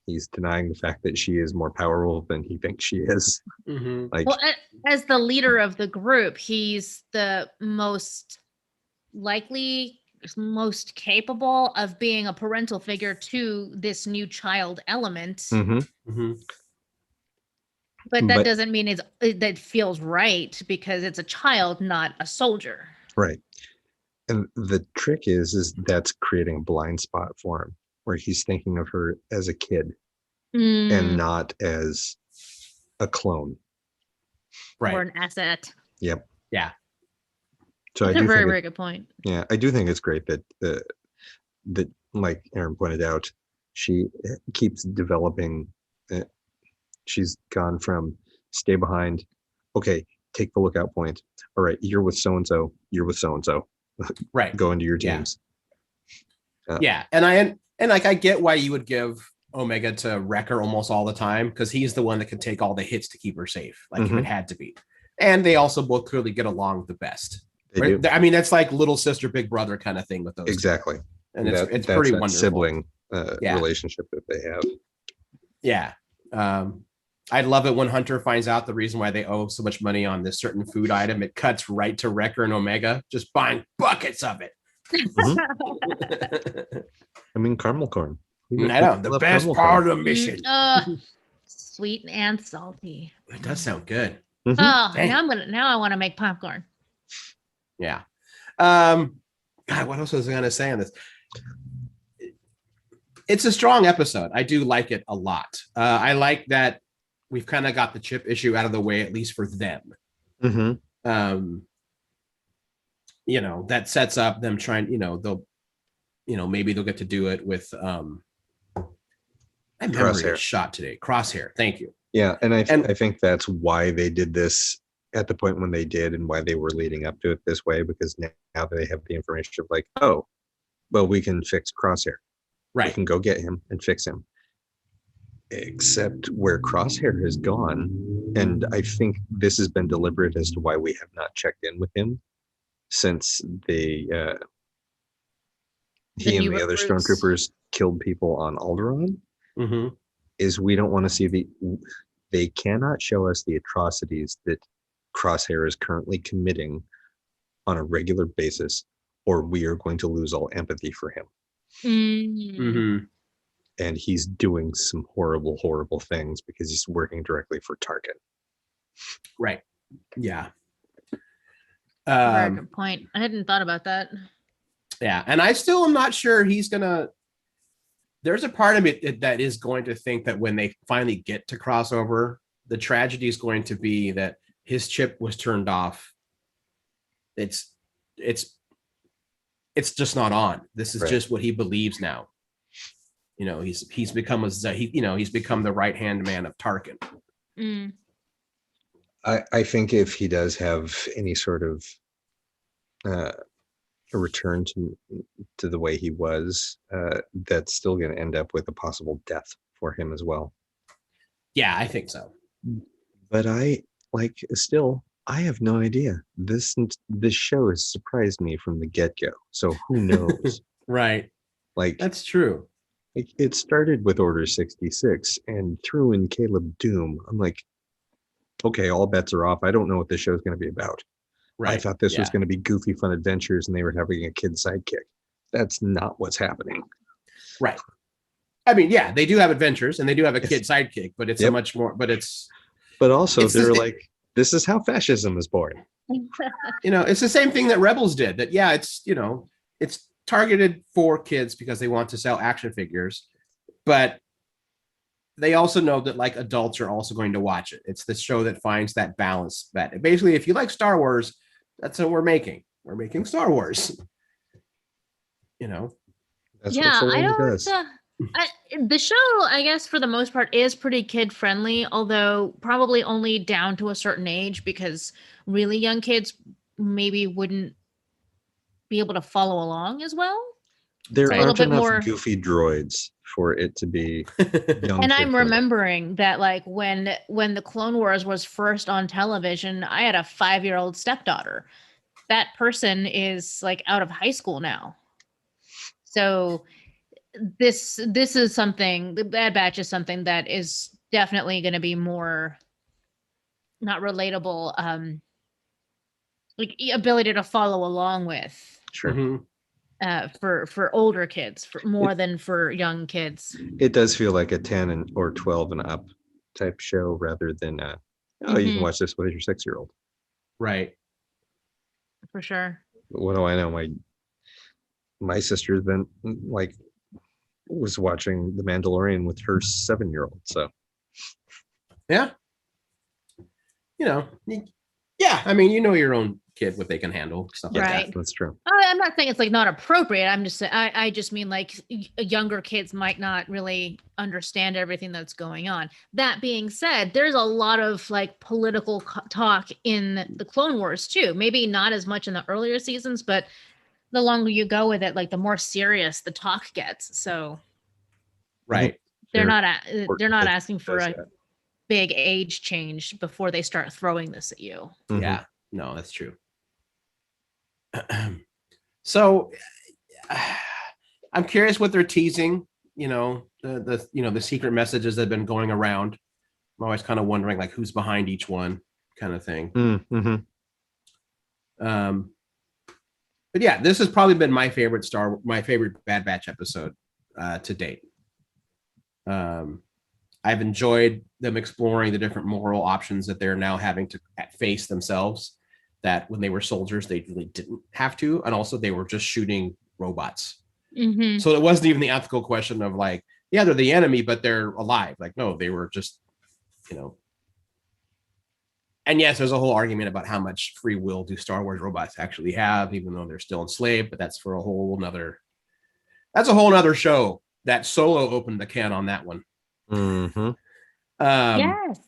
[SPEAKER 3] He's denying the fact that she is more powerful than he thinks she is.
[SPEAKER 1] Mm-hmm.
[SPEAKER 3] Like,
[SPEAKER 2] well, as the leader of the group, he's the most likely, most capable of being a parental figure to this new child element.
[SPEAKER 3] mm-hmm.
[SPEAKER 1] Mm-hmm.
[SPEAKER 2] But that doesn't mean that feels right, because it's a child, not a soldier.
[SPEAKER 3] Right. And the trick is that's creating a blind spot for him, where he's thinking of her as a kid and not as a clone.
[SPEAKER 1] Right.
[SPEAKER 2] Or an asset.
[SPEAKER 3] Yep.
[SPEAKER 1] Yeah.
[SPEAKER 3] So
[SPEAKER 2] That's a very, very good point.
[SPEAKER 3] Yeah, I do think it's great that that, like Aaron pointed out, she keeps developing. She's gone from stay behind, okay, take the lookout point. All right, you're with so and so. You're with so and so.
[SPEAKER 1] Right.
[SPEAKER 3] Go into your teams.
[SPEAKER 1] Yeah, and I get why you would give Omega to Wrecker almost all the time, because he's the one that can take all the hits to keep her safe, like if it had to be. And they also both clearly get along the best.
[SPEAKER 3] They do.
[SPEAKER 1] I mean, that's like little sister, big brother kind of thing with those.
[SPEAKER 3] Exactly.
[SPEAKER 1] Two. And it's
[SPEAKER 3] that's
[SPEAKER 1] pretty
[SPEAKER 3] that
[SPEAKER 1] wonderful.
[SPEAKER 3] Sibling relationship that they have.
[SPEAKER 1] Yeah. I love it when Hunter finds out the reason why they owe so much money on this certain food item. It cuts right to Wrecker and Omega just buying buckets of it.
[SPEAKER 3] I mean, caramel corn.
[SPEAKER 1] I know, the best part of the mission.
[SPEAKER 2] Sweet and salty.
[SPEAKER 1] It does sound good.
[SPEAKER 2] Oh, now I want to make popcorn.
[SPEAKER 1] Yeah. God, what else was I going to say on this? It's a strong episode. I do like it a lot. I like that we've kind of got the chip issue out of the way, at least for them. You know, that sets up them trying, maybe they'll get to do it with my memory is shot today. Crosshair. Thank you. Yeah.
[SPEAKER 3] And I think that's why they did this at the point when they did, and why they were leading up to it this way, because now they have the information of like, oh, well, we can fix Crosshair.
[SPEAKER 1] Right.
[SPEAKER 3] We can go get him and fix him. Except where Crosshair has gone, and I think this has been deliberate as to why we have not checked in with him since he and the other stormtroopers killed people on Alderaan, is we don't want to see they cannot show us the atrocities that Crosshair is currently committing on a regular basis, or we are going to lose all empathy for him. And he's doing some horrible, horrible things because he's working directly for Tarkin.
[SPEAKER 1] Right. Yeah.
[SPEAKER 2] Very good point. I hadn't thought about that.
[SPEAKER 1] Yeah. And I still am not sure there's a part of it that is going to think that when they finally get to crossover, the tragedy is going to be that his chip was turned off. It's just not on. This is just what he believes now. He's become he's become the right-hand man of Tarkin.
[SPEAKER 3] I think if he does have any sort of a return to the way he was, that's still going to end up with a possible death for him as well.
[SPEAKER 1] Yeah, I think so.
[SPEAKER 3] But I have no idea. This show has surprised me from the get-go. So who knows?
[SPEAKER 1] Right.
[SPEAKER 3] Like,
[SPEAKER 1] that's true.
[SPEAKER 3] It started with Order 66 and threw in Caleb Doom. I'm like, okay, all bets are off. I don't know what this show is going to be about. Right. I thought this was going to be goofy, fun adventures, and they were having a kid sidekick. That's not what's happening.
[SPEAKER 1] Right. I mean, yeah, they do have adventures and they do have a kid sidekick, but it's a much more. But
[SPEAKER 3] also, they're like, this is how fascism is born.
[SPEAKER 1] It's the same thing that Rebels did. That it's targeted for kids because they want to sell action figures, but they also know that like adults are also going to watch it. It's the show that finds that balance. That basically, if you like Star Wars, that's what we're making. We're making Star Wars.
[SPEAKER 3] That's what
[SPEAKER 2] I don't.
[SPEAKER 3] does.
[SPEAKER 2] The show, I guess, for the most part, is pretty kid friendly, although probably only down to a certain age, because really young kids maybe wouldn't be able to follow along as well.
[SPEAKER 3] There
[SPEAKER 2] a little
[SPEAKER 3] aren't
[SPEAKER 2] bit
[SPEAKER 3] enough
[SPEAKER 2] more
[SPEAKER 3] goofy droids for it to be young.
[SPEAKER 2] And
[SPEAKER 3] kid
[SPEAKER 2] I'm
[SPEAKER 3] friendly.
[SPEAKER 2] remembering that like when the Clone Wars was first on television, I had a 5-year-old stepdaughter. That person is like out of high school now. So this is something, the Bad Batch is something that is definitely going to be more not relatable, like ability to follow along with
[SPEAKER 3] Sure.
[SPEAKER 2] for older kids, for more than for young kids.
[SPEAKER 3] It does feel like a 10 or 12 and up type show rather than you can watch this with your 6-year-old.
[SPEAKER 1] Right.
[SPEAKER 2] For sure.
[SPEAKER 3] What do I know? My sister's been like was watching The Mandalorian with her 7-year-old. So
[SPEAKER 1] yeah. Yeah. I mean, your own kid, what they can handle, stuff like
[SPEAKER 2] Right.
[SPEAKER 1] that.
[SPEAKER 3] That's true.
[SPEAKER 2] I'm not saying it's like not appropriate. I'm just I just mean like younger kids might not really understand everything that's going on. That being said, there's a lot of like political talk in the Clone Wars too. Maybe not as much in the earlier seasons, but the longer you go with it, like the more serious the talk gets. So
[SPEAKER 1] Right.
[SPEAKER 2] they're not asking for a
[SPEAKER 3] that.
[SPEAKER 2] big age change before they start throwing this at you.
[SPEAKER 3] Mhm.
[SPEAKER 1] Yeah. No, that's true. So I'm curious what they're teasing, the secret messages that have been going around. I'm always kind of wondering like who's behind each one kind of thing.
[SPEAKER 3] Mm-hmm.
[SPEAKER 1] But yeah, this has probably been my favorite Bad Batch episode to date. I've enjoyed them exploring the different moral options that they're now having to face themselves, that when they were soldiers, they really didn't have to. And also they were just shooting robots.
[SPEAKER 2] Mm-hmm.
[SPEAKER 1] So it wasn't even the ethical question of like, yeah, they're the enemy, but they're alive. Like, no, they were just, and yes, there's a whole argument about how much free will do Star Wars robots actually have, even though they're still enslaved, but that's for a whole nother show. That Solo opened the can on that one.
[SPEAKER 3] Mm-hmm.
[SPEAKER 2] Yes.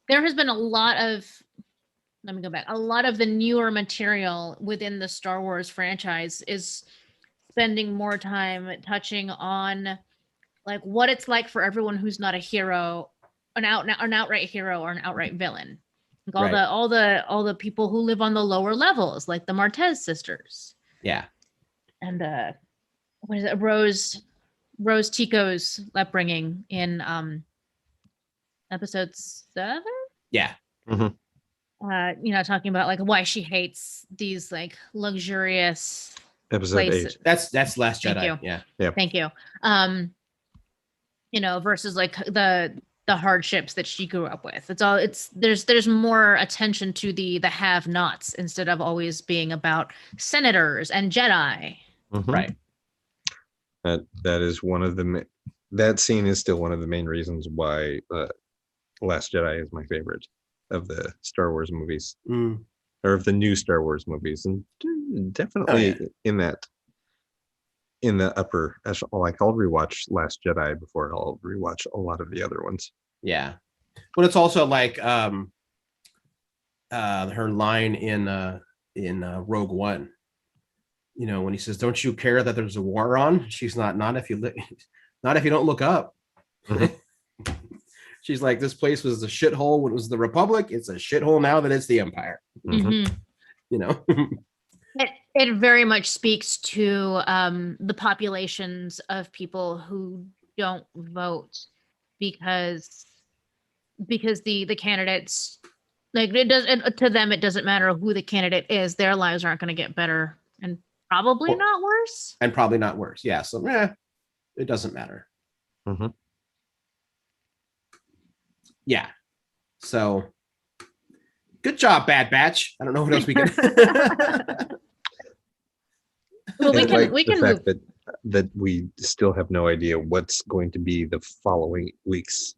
[SPEAKER 2] There has been a lot of, let me go back. A lot of the newer material within the Star Wars franchise is spending more time touching on like what it's like for everyone who's not a hero, an outright hero or an outright villain. Like all the people who live on the lower levels, like the Martez sisters.
[SPEAKER 1] Yeah.
[SPEAKER 2] And what is it? Rose Tico's upbringing in episode 7.
[SPEAKER 1] Yeah.
[SPEAKER 3] Mm-hmm.
[SPEAKER 2] Talking about like why she hates these like luxurious
[SPEAKER 3] Episode
[SPEAKER 2] places.
[SPEAKER 3] 8.
[SPEAKER 1] That's Last Jedi.
[SPEAKER 2] Thank you.
[SPEAKER 1] Yeah.
[SPEAKER 2] Thank you. Versus like the hardships that she grew up with. There's more attention to the have-nots instead of always being about senators and Jedi.
[SPEAKER 3] Mm-hmm.
[SPEAKER 1] Right.
[SPEAKER 3] That is one of the that scene is still one of the main reasons why Last Jedi is my favorite of the Star Wars movies, or of the new Star Wars movies, and definitely in the upper echelon. Like I'll rewatch Last Jedi before I'll rewatch a lot of the other ones.
[SPEAKER 1] Yeah, but it's also like her line in Rogue One. When he says, "Don't you care that there's a war on?" She's not if you don't look up. Mm-hmm. She's like, this place was a shithole when it was the Republic. It's a shithole now that it's the Empire.
[SPEAKER 2] Mm-hmm. It very much speaks to the populations of people who don't vote because the candidates, like, it does, to them it doesn't matter who the candidate is. Their lives aren't going to get better and probably not worse.
[SPEAKER 1] Yeah. So it doesn't matter.
[SPEAKER 3] Mm-hmm.
[SPEAKER 1] Yeah. So good job, Bad Batch. I don't know what else we can.
[SPEAKER 2] Well, we can
[SPEAKER 3] the fact that we still have no idea what's going to be the following week's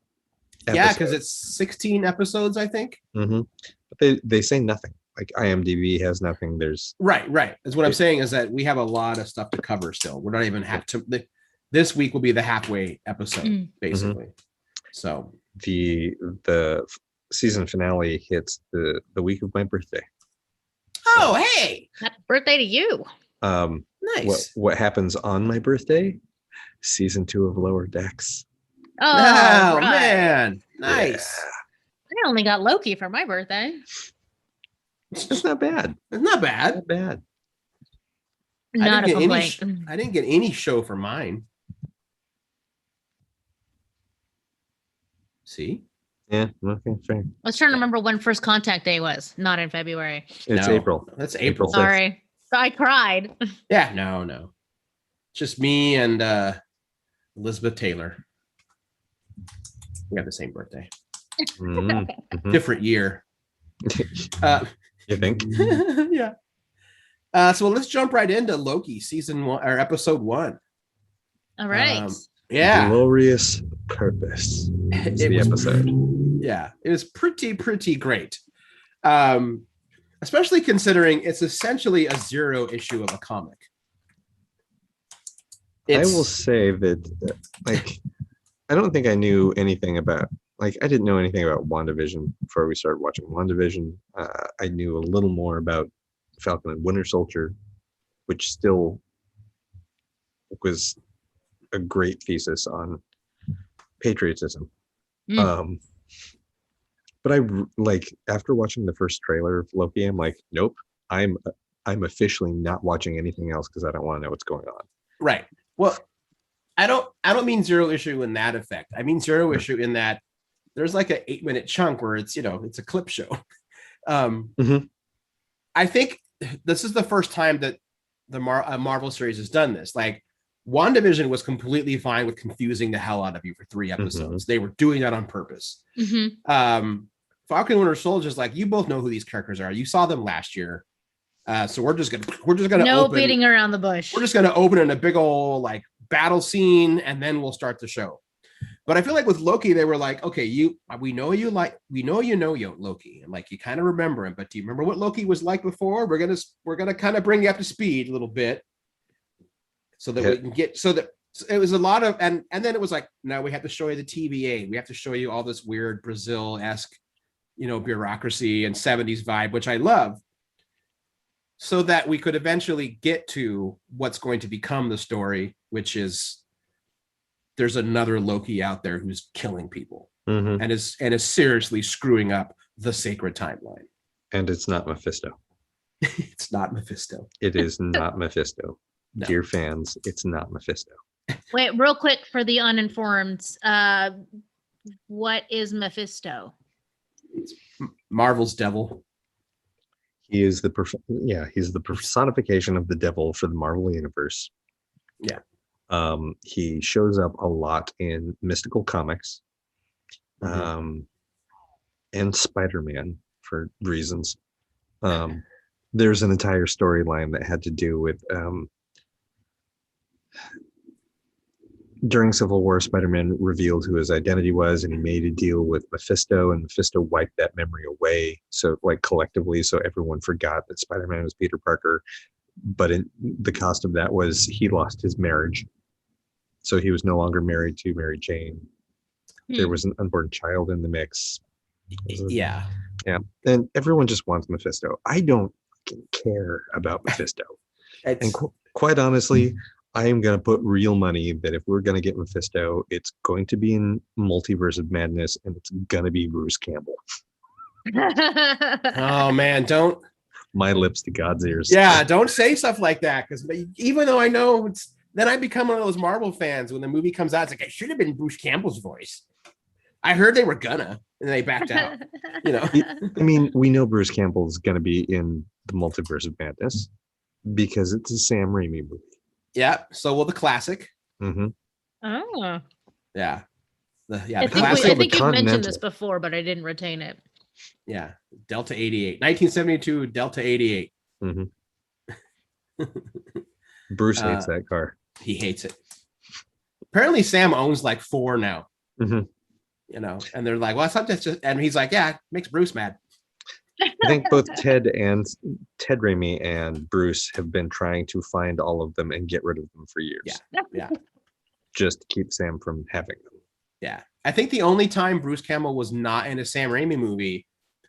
[SPEAKER 3] episode.
[SPEAKER 1] Yeah, because it's 16 episodes, I think.
[SPEAKER 3] Mm-hmm. But they say nothing. Like IMDb has nothing. There's
[SPEAKER 1] right. That's what I'm saying is that we have a lot of stuff to cover still. We're not even this week will be the halfway episode, basically. Mm-hmm. So
[SPEAKER 3] the season finale hits the week of my birthday.
[SPEAKER 1] Oh, hey!
[SPEAKER 2] Happy birthday to you.
[SPEAKER 1] Nice.
[SPEAKER 3] What happens on my birthday? Season 2 of Lower Decks.
[SPEAKER 2] Oh,
[SPEAKER 1] Oh
[SPEAKER 2] right.
[SPEAKER 1] man, nice.
[SPEAKER 2] I only got Loki for my birthday.
[SPEAKER 3] It's not bad.
[SPEAKER 1] It's not bad.
[SPEAKER 3] Not bad.
[SPEAKER 2] Not a complaint.
[SPEAKER 1] I didn't get any show for mine. See?
[SPEAKER 3] Yeah, okay, fair.
[SPEAKER 2] I was trying to remember when First Contact Day was. Not in February.
[SPEAKER 3] It's
[SPEAKER 1] No,
[SPEAKER 3] April.
[SPEAKER 1] That's April.
[SPEAKER 3] 5th.
[SPEAKER 2] Sorry. I cried.
[SPEAKER 1] Yeah, no. Just me and Elizabeth Taylor. We have the same birthday.
[SPEAKER 3] Mm-hmm.
[SPEAKER 1] Different year.
[SPEAKER 3] You think?
[SPEAKER 1] Yeah. So let's jump right into Loki season 1 or episode 1.
[SPEAKER 2] All right.
[SPEAKER 1] Yeah.
[SPEAKER 3] Glorious Purpose. It's the episode.
[SPEAKER 1] Yeah, it was pretty great. Especially considering it's essentially a 0 issue of a comic.
[SPEAKER 3] I will say that, I don't think I knew anything about, I didn't know anything about WandaVision before we started watching WandaVision. I knew a little more about Falcon and Winter Soldier, which still was a great thesis on patriotism. But after watching the first trailer of Loki, I'm like, nope, I'm officially not watching anything else because I don't want to know what's going on.
[SPEAKER 1] Right. Well, I don't mean 0 issue in that effect. I mean 0 issue in that there's like an 8-minute chunk where it's it's a clip show. I think this is the first time that the Marvel series has done this. Like WandaVision was completely fine with confusing the hell out of you for 3 episodes. They were doing that on purpose. Falcon and Winter Soldier is like, you both know who these characters are. You saw them last year. So we're just gonna
[SPEAKER 2] no beating around the bush.
[SPEAKER 1] We're just gonna open in a big old battle scene and then we'll start the show. But I feel like with Loki, they were like, okay, we know you know Loki, and you kind of remember him, but do you remember what Loki was like before? We're gonna kind of bring you up to speed a little bit, so that we can get it was a lot of and then it was like, now we have to show you the TVA, we have to show you all this weird Brazil-esque, bureaucracy and 70s vibe, which I love, so that we could eventually get to what's going to become the story, which is there's another Loki out there who's killing people and is seriously screwing up the sacred timeline.
[SPEAKER 3] And it's not Mephisto.
[SPEAKER 1] It's not Mephisto.
[SPEAKER 3] It is not Mephisto.
[SPEAKER 1] No.
[SPEAKER 3] Dear fans, it's not Mephisto.
[SPEAKER 2] Wait, real quick for the uninformed. What is Mephisto?
[SPEAKER 1] It's Marvel's devil.
[SPEAKER 3] He is he's the personification of the devil for the Marvel universe.
[SPEAKER 1] Yeah.
[SPEAKER 3] He shows up a lot in mystical comics, and Spider-Man for reasons. There's an entire storyline that had to do with during Civil War, Spider-Man revealed who his identity was, and he made a deal with Mephisto, and Mephisto wiped that memory away. So collectively, so everyone forgot that Spider-Man was Peter Parker. But the cost of that was he lost his marriage. So he was no longer married to Mary Jane. There was an unborn child in the mix.
[SPEAKER 1] Yeah.
[SPEAKER 3] And everyone just wants Mephisto. I don't care about Mephisto. And quite honestly, I am going to put real money that if we're going to get Mephisto, it's going to be in Multiverse of Madness, and it's going to be Bruce Campbell.
[SPEAKER 1] Oh, man, don't.
[SPEAKER 3] My lips to God's ears.
[SPEAKER 1] Yeah, don't say stuff like that, because even though I know then I become one of those Marvel fans when the movie comes out. It's like, it should have been Bruce Campbell's voice. I heard they were gonna, and they backed out.
[SPEAKER 3] I mean, we know Bruce Campbell's going to be in the Multiverse of Madness because it's a Sam Raimi movie.
[SPEAKER 1] Yeah. So will the classic.
[SPEAKER 2] Oh.
[SPEAKER 1] Yeah.
[SPEAKER 2] I think you've mentioned this before, but I didn't retain it.
[SPEAKER 1] Yeah. Delta 88. 1972 Delta 88.
[SPEAKER 3] Bruce hates that car.
[SPEAKER 1] He hates it. Apparently Sam owns 4 now. And they're like, well, it's not just, and he's like, yeah, it makes Bruce mad.
[SPEAKER 3] I think both Ted Raimi and Bruce have been trying to find all of them and get rid of them for years.
[SPEAKER 1] Yeah.
[SPEAKER 3] Just to keep Sam from having them.
[SPEAKER 1] Yeah. I think the only time Bruce Campbell was not in a Sam Raimi movie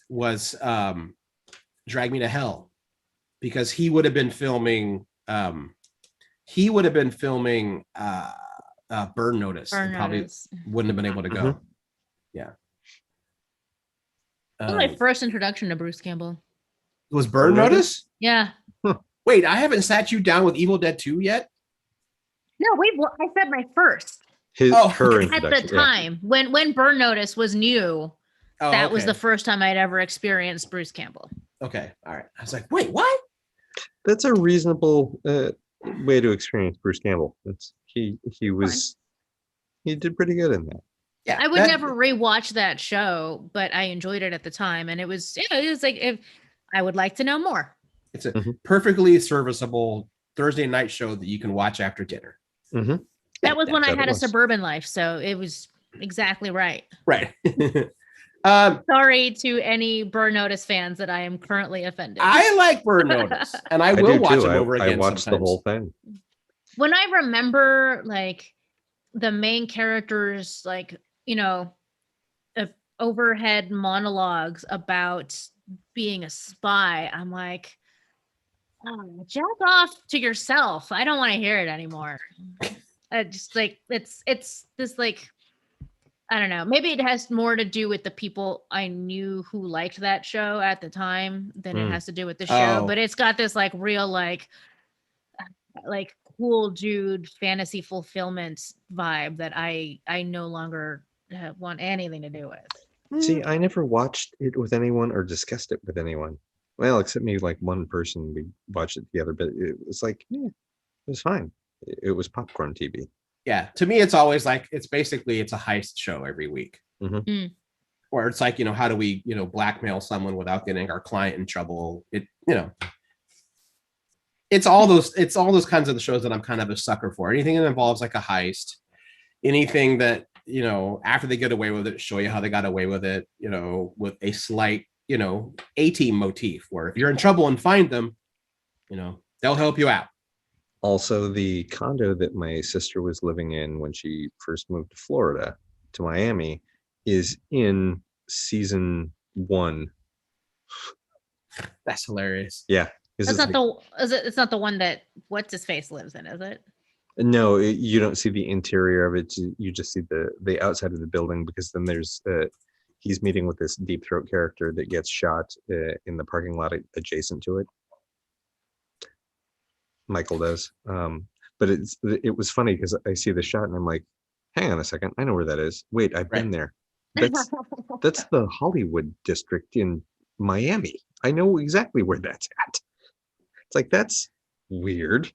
[SPEAKER 1] was Drag Me to Hell, because he would have been filming he would have been filming Burn Notice and probably wouldn't have been able to go. Yeah.
[SPEAKER 2] That was my first introduction to Bruce Campbell.
[SPEAKER 1] Was Burn Notice?
[SPEAKER 2] Yeah.
[SPEAKER 1] Wait, I haven't sat you down with Evil Dead 2 yet?
[SPEAKER 2] No, wait, I said my first.
[SPEAKER 3] Her
[SPEAKER 2] at the time when Burn Notice was new, that was the first time I'd ever experienced Bruce Campbell.
[SPEAKER 1] Okay, all right. I was like, wait, what?
[SPEAKER 3] That's a reasonable way to experience Bruce Campbell. He did pretty good in that.
[SPEAKER 2] Yeah, I would never rewatch that show, but I enjoyed it at the time, and it was like, if I would like to know more.
[SPEAKER 1] It's a perfectly serviceable Thursday night show that you can watch after dinner.
[SPEAKER 2] That was when I had a suburban life, so it was exactly right.
[SPEAKER 1] Right.
[SPEAKER 2] Sorry to any Burn Notice fans that I am currently offended.
[SPEAKER 1] I like Burn Notice, and I will watch them over again.
[SPEAKER 3] I watched the whole thing.
[SPEAKER 2] When I remember, like, the main characters, like, overhead monologues about being a spy, I'm like, oh, jack off to yourself. I don't want to hear it anymore. Just like it's this, like, I don't know. Maybe it has more to do with the people I knew who liked that show at the time than it has to do with the show. But it's got this like real like cool dude fantasy fulfillment vibe that I no longer want anything to do with.
[SPEAKER 3] See, I never watched it with anyone or discussed it with anyone. Well, except maybe like one person, we watched it together, but it was like, it was fine. It was popcorn TV.
[SPEAKER 1] Yeah, to me, it's always like it's a heist show every week, or it's like, how do we blackmail someone without getting our client in trouble? It's all those kinds of the shows that I'm kind of a sucker for. Anything that involves like a heist, anything that after they get away with it, show you how they got away with it, with a slight A-team motif where if you're in trouble and find them, they'll help you out.
[SPEAKER 3] Also, the condo that my sister was living in when she first moved to Miami, is in season 1.
[SPEAKER 1] That's hilarious.
[SPEAKER 3] Yeah.
[SPEAKER 2] It's not the one that what's his face lives in, is it?
[SPEAKER 3] No, you don't see the interior of it. You just see the outside of the building, because then there's he's meeting with this Deep Throat character that gets shot in the parking lot adjacent to it. Michael does. But it was funny because I see the shot and I'm like, hang on a second, I know where that is. Wait, I've been there. That's the Hollywood district in Miami. I know exactly where that's at. It's like, that's weird.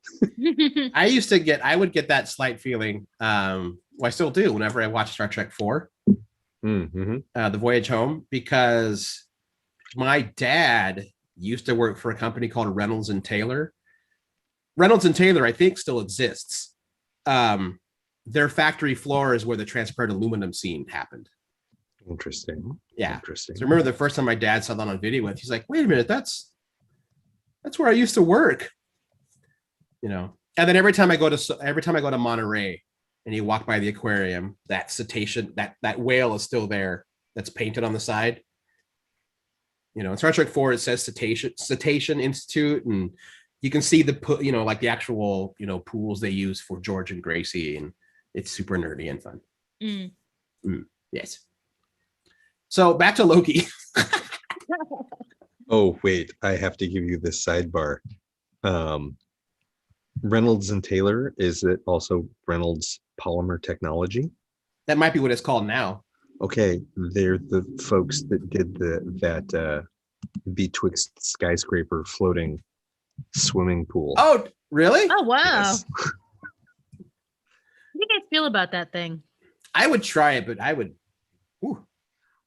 [SPEAKER 1] I would get that slight feeling. Well, I still do whenever I watch Star Trek 4, The Voyage Home, because my dad used to work for a company called Reynolds and Taylor. Reynolds and Taylor, I think, still exists. Their factory floor is where the transparent aluminum scene happened.
[SPEAKER 3] Interesting.
[SPEAKER 1] Yeah.
[SPEAKER 3] Interesting.
[SPEAKER 1] So remember the first time my dad saw that on video with, he's like, wait a minute, that's where I used to work. And then every time I go to Monterey and you walk by the aquarium, that cetacean, that whale is still there. That's painted on the side. In Star Trek 4, it says Cetacean Institute, and you can see like the actual, pools they use for George and Gracie, and it's super nerdy and fun. Yes. So back to Loki.
[SPEAKER 3] Oh, wait, I have to give you this sidebar. Reynolds and Taylor, is it also Reynolds Polymer Technology?
[SPEAKER 1] That might be what it's called now.
[SPEAKER 3] Okay, they're the folks that did that betwixt skyscraper floating swimming pool.
[SPEAKER 1] Oh, really?
[SPEAKER 2] Oh, wow.
[SPEAKER 3] Yes.
[SPEAKER 2] How do you guys feel about that thing?
[SPEAKER 1] I would try it, but I would. Ooh.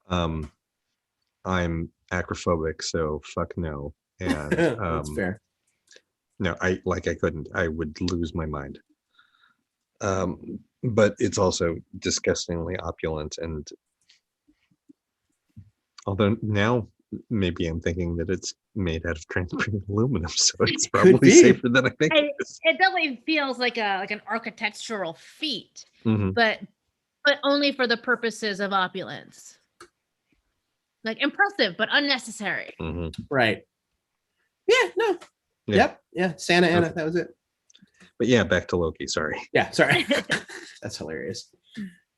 [SPEAKER 3] I'm acrophobic, so fuck no. And
[SPEAKER 1] that's fair.
[SPEAKER 3] No, I couldn't. I would lose my mind. But it's also disgustingly opulent, and although now maybe I'm thinking that it's made out of transparent aluminum, so it's probably safer than I think.
[SPEAKER 2] It definitely feels like an architectural feat, but only for the purposes of opulence. Like, impressive, but unnecessary.
[SPEAKER 1] Right. Yeah. No.
[SPEAKER 3] Yeah.
[SPEAKER 1] Yep. Yeah. Santa Ana. That was it.
[SPEAKER 3] But yeah, back to Loki. Sorry.
[SPEAKER 1] Yeah, sorry. That's hilarious.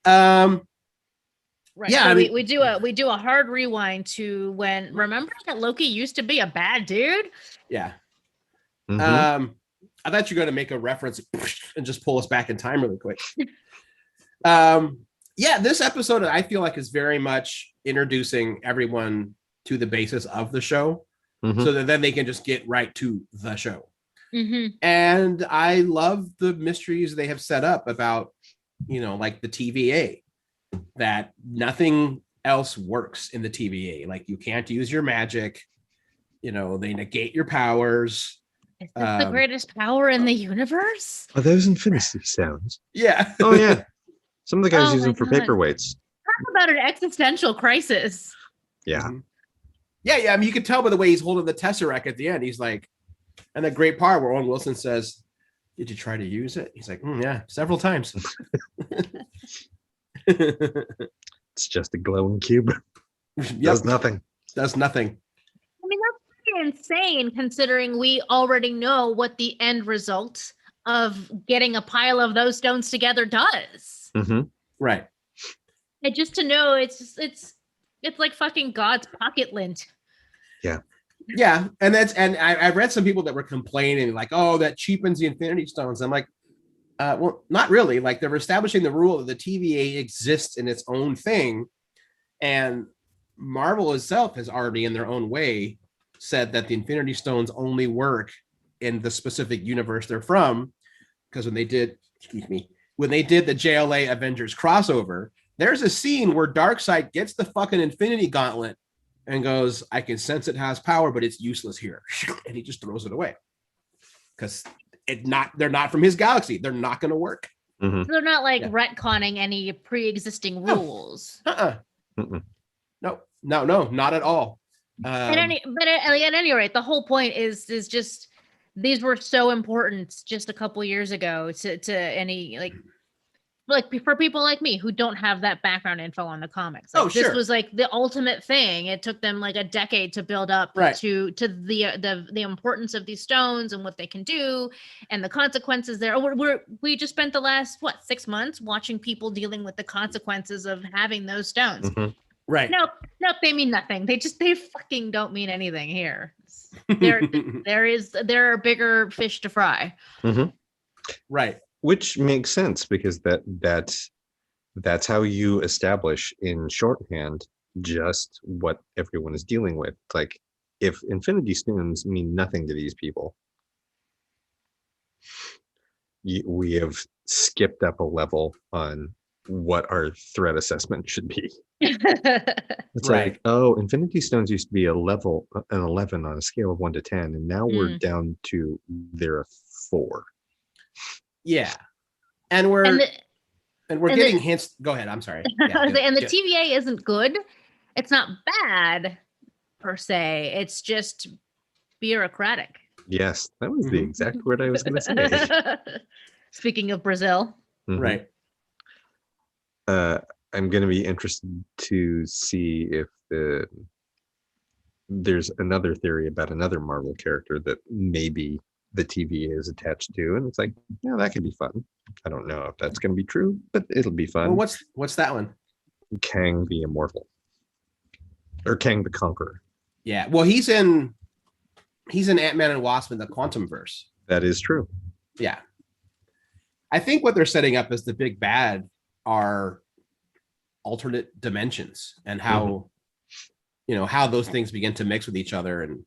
[SPEAKER 2] Right.
[SPEAKER 1] Yeah,
[SPEAKER 2] So
[SPEAKER 1] I mean,
[SPEAKER 2] we do a hard rewind to when, remember that Loki used to be a bad dude?
[SPEAKER 1] Yeah.
[SPEAKER 3] Mhm.
[SPEAKER 1] I thought you were going to make a reference and just pull us back in time really quick. Yeah, this episode I feel like is very much introducing everyone to the basis of the show, so that then they can just get right to the show. And I love the mysteries they have set up about, like the TVA, that nothing else works in the TVA. Like you can't use your magic, they negate your powers.
[SPEAKER 2] Is this the greatest power in the universe?
[SPEAKER 3] Are those infinity stones?
[SPEAKER 1] Yeah.
[SPEAKER 3] Oh yeah. Some of the guys use them for paperweights.
[SPEAKER 2] Talk about an existential crisis.
[SPEAKER 3] Yeah.
[SPEAKER 1] Yeah. I mean, you can tell by the way he's holding the Tesseract at the end. He's like, and that great part where Owen Wilson says, "Did you try to use it?" He's like, "Yeah, several times."
[SPEAKER 3] It's just a glowing cube. Does nothing.
[SPEAKER 1] Does nothing.
[SPEAKER 2] I mean, that's pretty insane considering we already know what the end result of getting a pile of those stones together does.
[SPEAKER 1] Right.
[SPEAKER 2] And just to know it's like fucking God's pocket lint.
[SPEAKER 3] Yeah.
[SPEAKER 1] Yeah. And I read some people that were complaining like, oh, that cheapens the Infinity Stones. I'm like, well, not really. Like they're establishing the rule that the TVA exists in its own thing. And Marvel itself has already in their own way said that the Infinity Stones only work in the specific universe they're from. Because when they did the JLA Avengers crossover, there's a scene where Darkseid gets the fucking Infinity Gauntlet and goes, "I can sense it has power, but it's useless here." And he just throws it away. Because they're not from his galaxy. They're not going to work.
[SPEAKER 2] So they're not like retconning any pre-existing rules.
[SPEAKER 1] No, not at all.
[SPEAKER 2] At any rate, the whole point is just these were so important just a couple years ago to any like for people like me who don't have that background info on the comics. Like, this was like the ultimate thing. It took them like a decade to build up to the importance of these stones and what they can do and the consequences there. We just spent the last 6 months watching people dealing with the consequences of having those stones.
[SPEAKER 1] Right.
[SPEAKER 2] Nope, they mean nothing. They fucking don't mean anything here. There are bigger fish to fry.
[SPEAKER 1] Right.
[SPEAKER 3] Which makes sense because that's how you establish in shorthand just what everyone is dealing with. It's like if Infinity Stones mean nothing to these people, we have skipped up a level on what our threat assessment should be. It's like, oh, Infinity Stones used to be an 11 on a scale of 1 to 10, and now we're down to they're a 4.
[SPEAKER 1] Yeah, and we're getting hints. Go ahead. I'm sorry. Yeah,
[SPEAKER 2] and the TVA isn't good. It's not bad per se. It's just bureaucratic.
[SPEAKER 3] Yes, that was the exact word I was going to say.
[SPEAKER 2] Speaking of Brazil,
[SPEAKER 1] right.
[SPEAKER 3] I'm going to be interested to see if there's another theory about another Marvel character that maybe the TVA is attached to, and it's like, yeah, that could be fun. I don't know if that's going to be true, but it'll be fun.
[SPEAKER 1] Well, what's that one?
[SPEAKER 3] Kang the Immortal, or Kang the Conqueror.
[SPEAKER 1] Yeah, well, he's in Ant-Man and Wasp in the Quantumverse.
[SPEAKER 3] That is true.
[SPEAKER 1] Yeah, I think what they're setting up as the big bad are alternate dimensions and how how those things begin to mix with each other and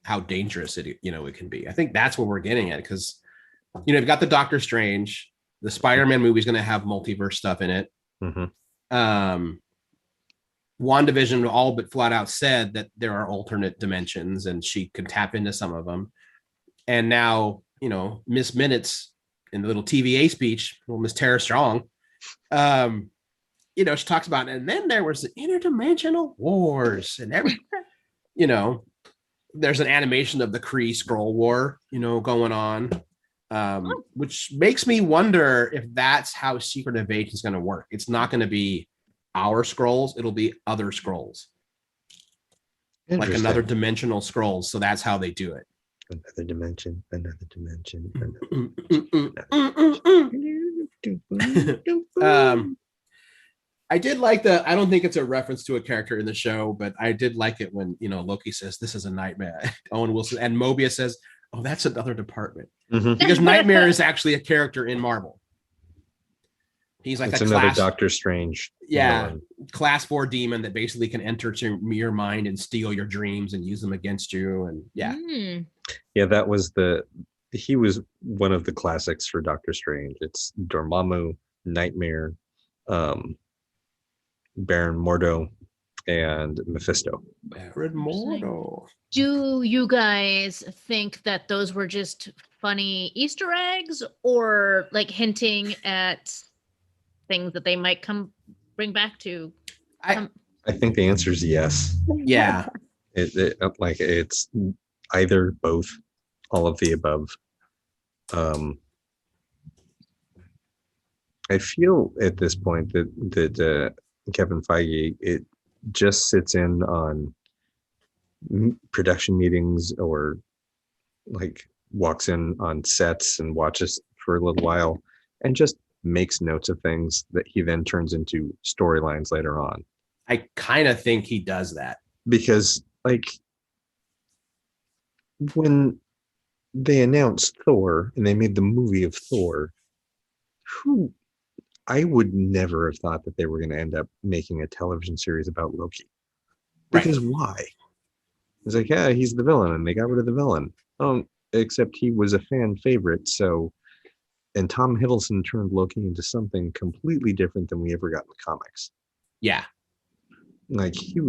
[SPEAKER 1] how dangerous it can be. I think that's what we're getting at, because you've got the Doctor Strange, the Spider-Man movie is going to have multiverse stuff in it. WandaVision all but flat out said that there are alternate dimensions and she can tap into some of them. And now, Miss Minutes in the little TVA speech, Miss Tara Strong, she talks about, and then there was the interdimensional wars and everything. There's an animation of the Kree Skrull War, going on, which makes me wonder if that's how Secret Invasion is going to work. It's not going to be our Skrulls; it'll be other Skrulls, like another dimensional Skrulls. So that's how they do it.
[SPEAKER 3] Another dimension, another dimension,
[SPEAKER 1] I did like the. I don't think it's a reference to a character in the show, but I did like it when Loki says this is a nightmare. Owen Wilson and Mobius says, "Oh, that's another department," because Nightmare is actually a character in Marvel. He's like
[SPEAKER 3] it's
[SPEAKER 1] a
[SPEAKER 3] another
[SPEAKER 1] class,
[SPEAKER 3] Doctor Strange.
[SPEAKER 1] yeah, class 4 demon that basically can enter to your mind and steal your dreams and use them against you. And
[SPEAKER 3] yeah, that was he was one of the classics for Doctor Strange. It's Dormammu, Nightmare, Baron Mordo, and Mephisto.
[SPEAKER 1] Baron Mordo.
[SPEAKER 2] Do you guys think that those were just funny Easter eggs, or like hinting at things that they might bring back to?
[SPEAKER 3] I think the answer is yes.
[SPEAKER 1] Yeah.
[SPEAKER 3] It's either, both, all of the above. I feel at this point that Kevin Feige, it just sits in on production meetings, or like walks in on sets and watches for a little while and just makes notes of things that he then turns into storylines later on.
[SPEAKER 1] I kind of think he does that
[SPEAKER 3] because like when they announced Thor and they made the movie of Thor, I would never have thought that they were going to end up making a television series about Loki. Because why? It's like, yeah, he's the villain, and they got rid of the villain. Except he was a fan favorite, and Tom Hiddleston turned Loki into something completely different than we ever got in the comics.
[SPEAKER 1] Yeah.
[SPEAKER 3] Like, he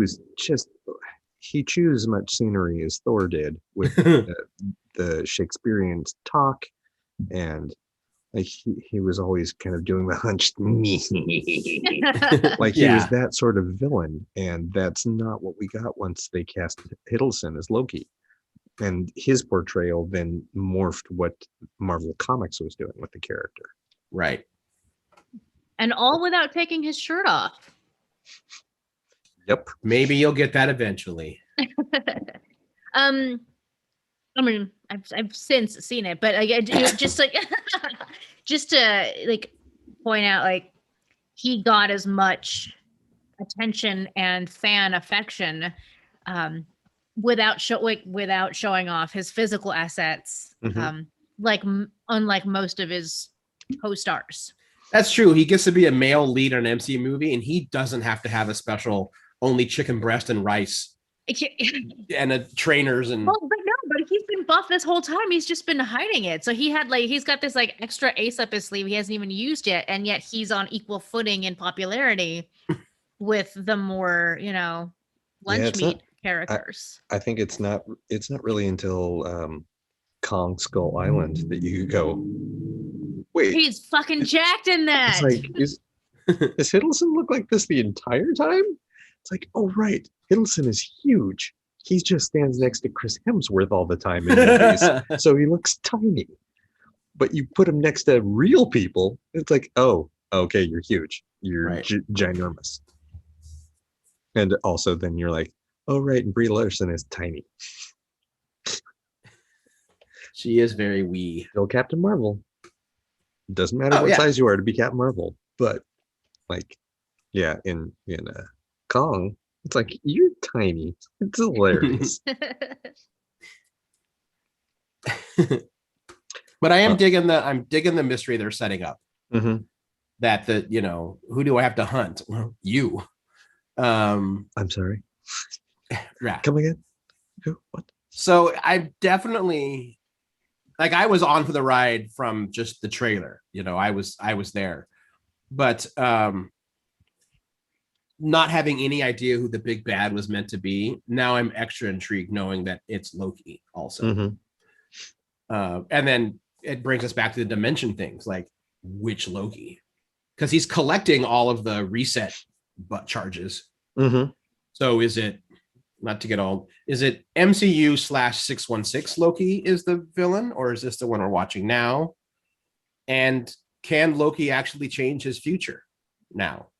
[SPEAKER 3] chews as much scenery as Thor did with the Shakespearean talk, and like he was always kind of doing the hunched like he was that sort of villain, and that's not what we got once they cast Hiddleston as Loki. And his portrayal then morphed what Marvel Comics was doing with the character.
[SPEAKER 1] Right.
[SPEAKER 2] And all without taking his shirt off.
[SPEAKER 3] Yep.
[SPEAKER 1] Maybe you'll get that eventually.
[SPEAKER 2] I mean, I've since seen it, but just like just to like point out, like he got as much attention and fan affection without showing off his physical assets, unlike most of his co-stars.
[SPEAKER 1] That's true. He gets to be a male lead in an MCU movie, and he doesn't have to have a special only chicken breast and rice and trainers and.
[SPEAKER 2] Well, but he's been buff this whole time. He's just been hiding it. So he's got this like extra ace up his sleeve he hasn't even used yet, and yet he's on equal footing in popularity with the more lunch meat characters.
[SPEAKER 3] I think it's not really until Kong Skull Island that you go, wait,
[SPEAKER 2] he's fucking jacked in that.
[SPEAKER 3] It's like, does Hiddleston look like this the entire time? It's like, oh right, Hiddleston is huge. He just stands next to Chris Hemsworth all the time in movies, so he looks tiny. But you put him next to real people, it's like, oh, okay, you're huge. You're ginormous. And also then you're like, oh right, and Brie Larson is tiny.
[SPEAKER 1] She is very wee.
[SPEAKER 3] Still Captain Marvel. Doesn't matter what size you are to be Captain Marvel, but like, yeah, in Kong, it's like, you're tiny. It's hilarious.
[SPEAKER 1] But I'm digging the mystery they're setting up.
[SPEAKER 3] Mm-hmm.
[SPEAKER 1] That who do I have to hunt? Well, you.
[SPEAKER 3] I'm sorry.
[SPEAKER 1] Yeah.
[SPEAKER 3] Come again? What?
[SPEAKER 1] So I definitely, like, I was on for the ride from just the trailer. I was there, but not having any idea who the big bad was meant to be. Now I'm extra intrigued knowing that it's Loki also.
[SPEAKER 3] Mm-hmm.
[SPEAKER 1] And then it brings us back to the dimension things, like which Loki, because he's collecting all of the reset butt charges.
[SPEAKER 3] Mm-hmm.
[SPEAKER 1] So is it, not to get old, is it MCU/616 Loki is the villain, or is this the one we're watching now? And can Loki actually change his future now?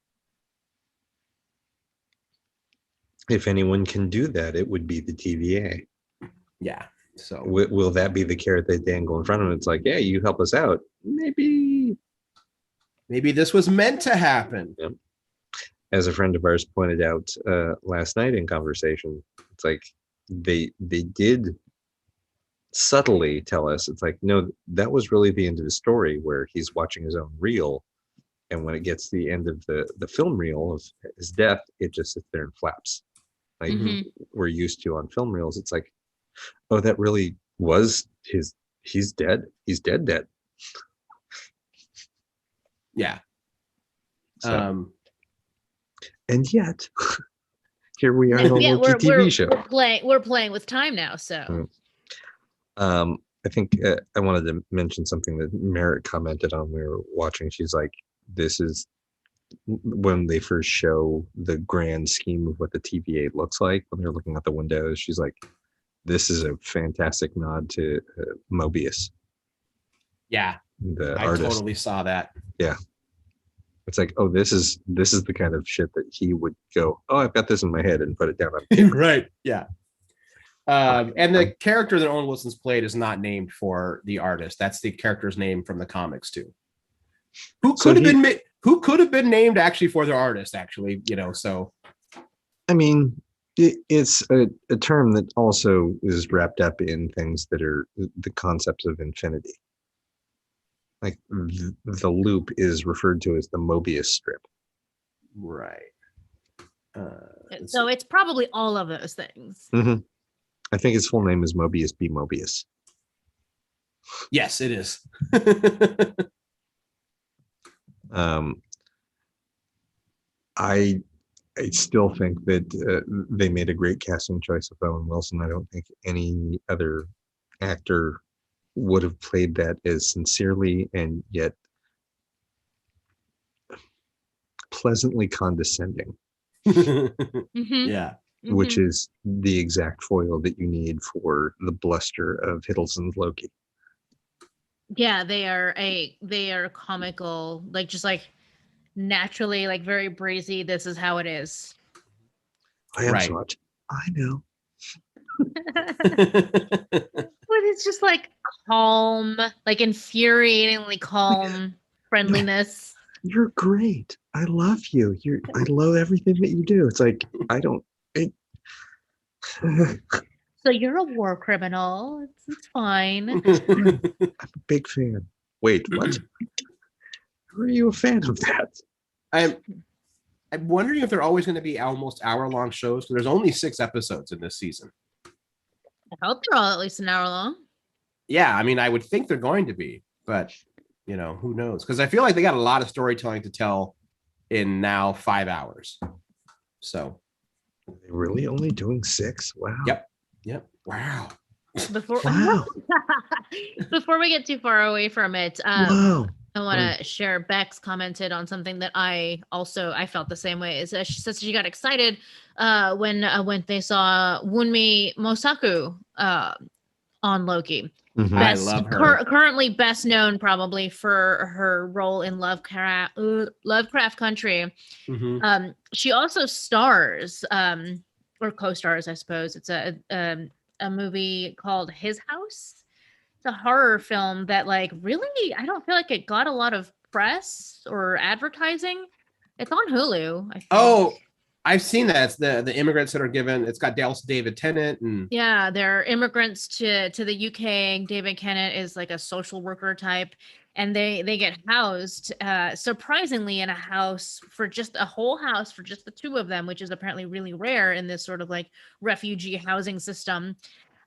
[SPEAKER 3] If anyone can do that, it would be the TVA.
[SPEAKER 1] Yeah. So
[SPEAKER 3] will that be the carrot they dangle in front of them? It's like, yeah, you help us out. Maybe
[SPEAKER 1] this was meant to happen.
[SPEAKER 3] Yep. As a friend of ours pointed out last night in conversation, it's like they did subtly tell us, it's like, no, that was really the end of the story where he's watching his own reel. And when it gets to the end of the film reel of his death, it just sits there and flaps. Like we're used to on film reels. It's like, oh, that really was he's dead. He's dead.
[SPEAKER 1] Yeah.
[SPEAKER 3] So, and yet here we are in a Loki TV show.
[SPEAKER 2] We're playing with time now. So
[SPEAKER 3] I think I wanted to mention something that Merritt commented on. We were watching. She's like, this is when they first show the grand scheme of what the TVA looks like when they're looking at the windows. She's like, this is a fantastic nod to Mobius.
[SPEAKER 1] Yeah,
[SPEAKER 3] the
[SPEAKER 1] I
[SPEAKER 3] artist.
[SPEAKER 1] Totally saw that.
[SPEAKER 3] Yeah, it's like, oh, this is the kind of shit that he would go, oh, I've got this in my head and put it down on paper.
[SPEAKER 1] Right. Yeah. And the character that Owen Wilson's played is not named for the artist. That's the character's name from the comics too. Who could have been named actually for the artist, actually, so. I
[SPEAKER 3] mean, it's a term that also is wrapped up in things that are the concepts of infinity. Like the loop is referred to as the Mobius strip.
[SPEAKER 1] Right.
[SPEAKER 2] So it's probably all of those things.
[SPEAKER 3] Mm-hmm. I think his full name is Mobius B. Mobius.
[SPEAKER 1] Yes, it is.
[SPEAKER 3] I still think that they made a great casting choice of Owen Wilson. I don't think any other actor would have played that as sincerely and yet pleasantly condescending.
[SPEAKER 1] Yeah.
[SPEAKER 3] Which is the exact foil that you need for the bluster of Hiddleston's Loki.
[SPEAKER 2] Yeah, they are comical, like just like naturally, like very breezy. This is how it is.
[SPEAKER 3] I am short. I know.
[SPEAKER 2] But it's just like calm, like infuriatingly calm friendliness.
[SPEAKER 3] You're great. I love you. I love everything that you do. It's like,
[SPEAKER 2] So you're a war criminal. It's fine.
[SPEAKER 3] I'm a big fan. Wait, what? Are you a fan of that?
[SPEAKER 1] I'm wondering if they're always going to be almost hour-long shows, because there's only 6 episodes in this season.
[SPEAKER 2] I hope they're all at least an hour long.
[SPEAKER 1] Yeah, I mean, I would think they're going to be, but who knows? Because I feel like they got a lot of storytelling to tell in now 5 hours. So,
[SPEAKER 3] are they really only doing 6? Wow.
[SPEAKER 1] Yep. Wow.
[SPEAKER 2] Before we get too far away from it,
[SPEAKER 3] wow.
[SPEAKER 2] I want to share. Bex commented on something that I felt the same way. Is she says she got excited when they saw Wunmi Mosaku on Loki.
[SPEAKER 1] Mm-hmm. I love her.
[SPEAKER 2] Currently best known probably for her role in Lovecraft Country.
[SPEAKER 1] Mm-hmm.
[SPEAKER 2] She also stars or co-stars, I suppose. It's a movie called His House. It's a horror film that really, I don't feel like it got a lot of press or advertising. It's on Hulu, I think.
[SPEAKER 1] Oh, I've seen that. It's the immigrants that are given. It's got David Tennant and
[SPEAKER 2] yeah, they're immigrants to the UK. David Tennant is like a social worker type, and they get housed surprisingly in a house a whole house for just the 2 of them, which is apparently really rare in this sort of like refugee housing system.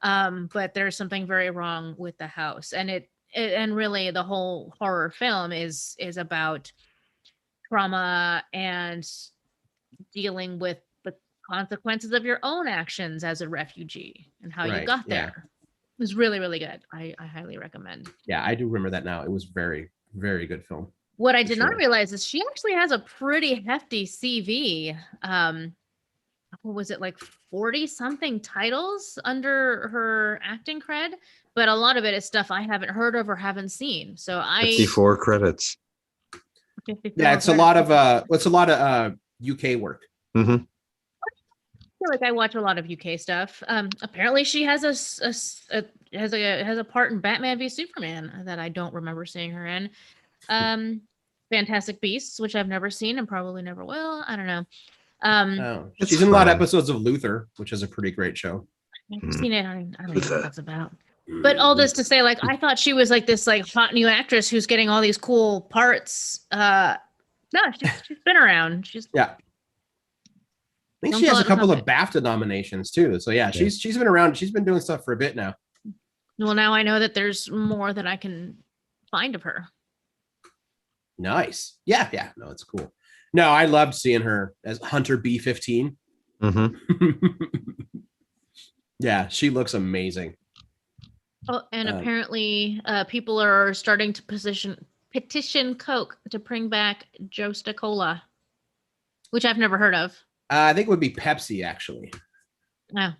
[SPEAKER 2] But there's something very wrong with the house, and and really the whole horror film is about trauma and dealing with the consequences of your own actions as a refugee and how you got there. Yeah. It was really, really good. I highly recommend.
[SPEAKER 1] Yeah, I do remember that now. It was very, very good film.
[SPEAKER 2] What I did not realize is she actually has a pretty hefty CV. What was it, like 40 something titles under her acting cred, but a lot of it is stuff I haven't heard of or haven't seen. So
[SPEAKER 3] 54 credits.
[SPEAKER 1] 54 it's credits. A lot of UK work.
[SPEAKER 3] Mm-hmm.
[SPEAKER 2] feel like I watch a lot of UK stuff. Apparently she has a part in Batman v Superman that I don't remember seeing her in. Fantastic Beasts, which I've never seen and probably never will. I don't know.
[SPEAKER 1] She's in a lot of episodes of Luther, which is a pretty great show.
[SPEAKER 2] I've never seen it. I don't know what that's about. But all this to say, like, I thought she was like this like hot new actress who's getting all these cool parts. No, she's been around. I
[SPEAKER 1] think she has a couple of BAFTA nominations too. So yeah, she's been around. She's been doing stuff for a bit now.
[SPEAKER 2] Well, now I know that there's more that I can find of her.
[SPEAKER 1] Nice. Yeah. No, it's cool. No, I loved seeing her as Hunter B-15. Yeah, she looks amazing.
[SPEAKER 2] Oh, and apparently people are starting to petition Coke to bring back Josta Cola, which I've never heard of.
[SPEAKER 1] I think it would be Pepsi, actually.
[SPEAKER 2] No,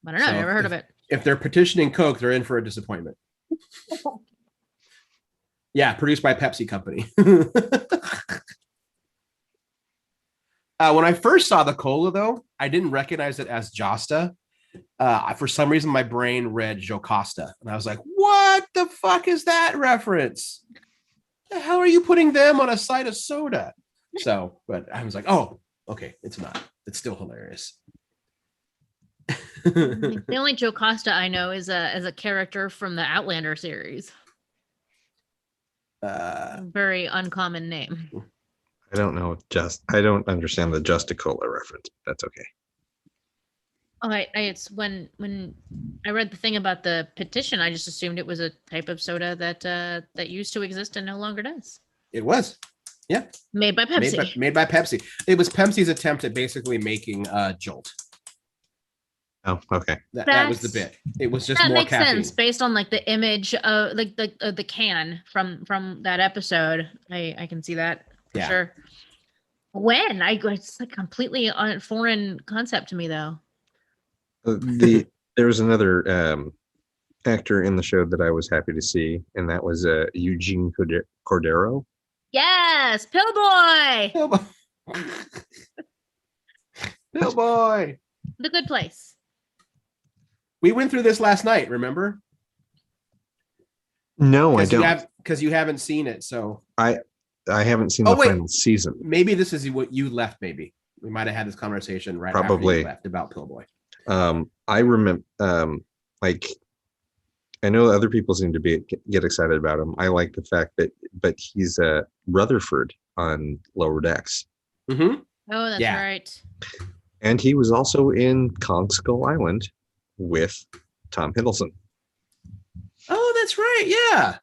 [SPEAKER 2] I don't know. I've never heard of it.
[SPEAKER 1] If they're petitioning Coke, they're in for a disappointment. Yeah, produced by Pepsi Company. When I first saw the cola, though, I didn't recognize it as Josta. For some reason, my brain read Jocasta. And I was like, what the fuck is that reference? The hell are you putting them on a side of soda? So, but I was like, oh, okay, it's not. It's still hilarious.
[SPEAKER 2] The only Jocasta I know is as a character from the Outlander series. Very uncommon name.
[SPEAKER 3] I don't know. I don't understand the Justicola reference. But that's okay.
[SPEAKER 2] Oh, it's when I read the thing about the petition, I just assumed it was a type of soda that used to exist and no longer does.
[SPEAKER 1] It was, yeah.
[SPEAKER 2] Made by Pepsi.
[SPEAKER 1] Made by Pepsi. It was Pepsi's attempt at basically making Jolt.
[SPEAKER 3] Oh, okay.
[SPEAKER 1] That was the bit. It was just
[SPEAKER 2] that
[SPEAKER 1] more
[SPEAKER 2] makes
[SPEAKER 1] caffeine.
[SPEAKER 2] sense based on like the image of like the can from that episode. I can see that for sure. When it's like completely foreign concept to me though.
[SPEAKER 3] There was another actor in the show that I was happy to see, and that was Eugene Cordero.
[SPEAKER 2] Yes, Pillboy.
[SPEAKER 1] Pillboy.
[SPEAKER 2] The Good Place.
[SPEAKER 1] We went through this last night, remember?
[SPEAKER 3] No, I don't.
[SPEAKER 1] Because you haven't seen it, so
[SPEAKER 3] I haven't seen the final season.
[SPEAKER 1] Maybe this is what you left. Maybe we might have had this conversation right after you left about Pillboy.
[SPEAKER 3] I remember, like, I know other people seem to get excited about him. I like the fact but he's Rutherford on Lower Decks.
[SPEAKER 1] Mm-hmm.
[SPEAKER 2] Oh, that's right.
[SPEAKER 3] And he was also in Kong Skull Island with Tom Hiddleston.
[SPEAKER 1] Oh, that's right. Yeah.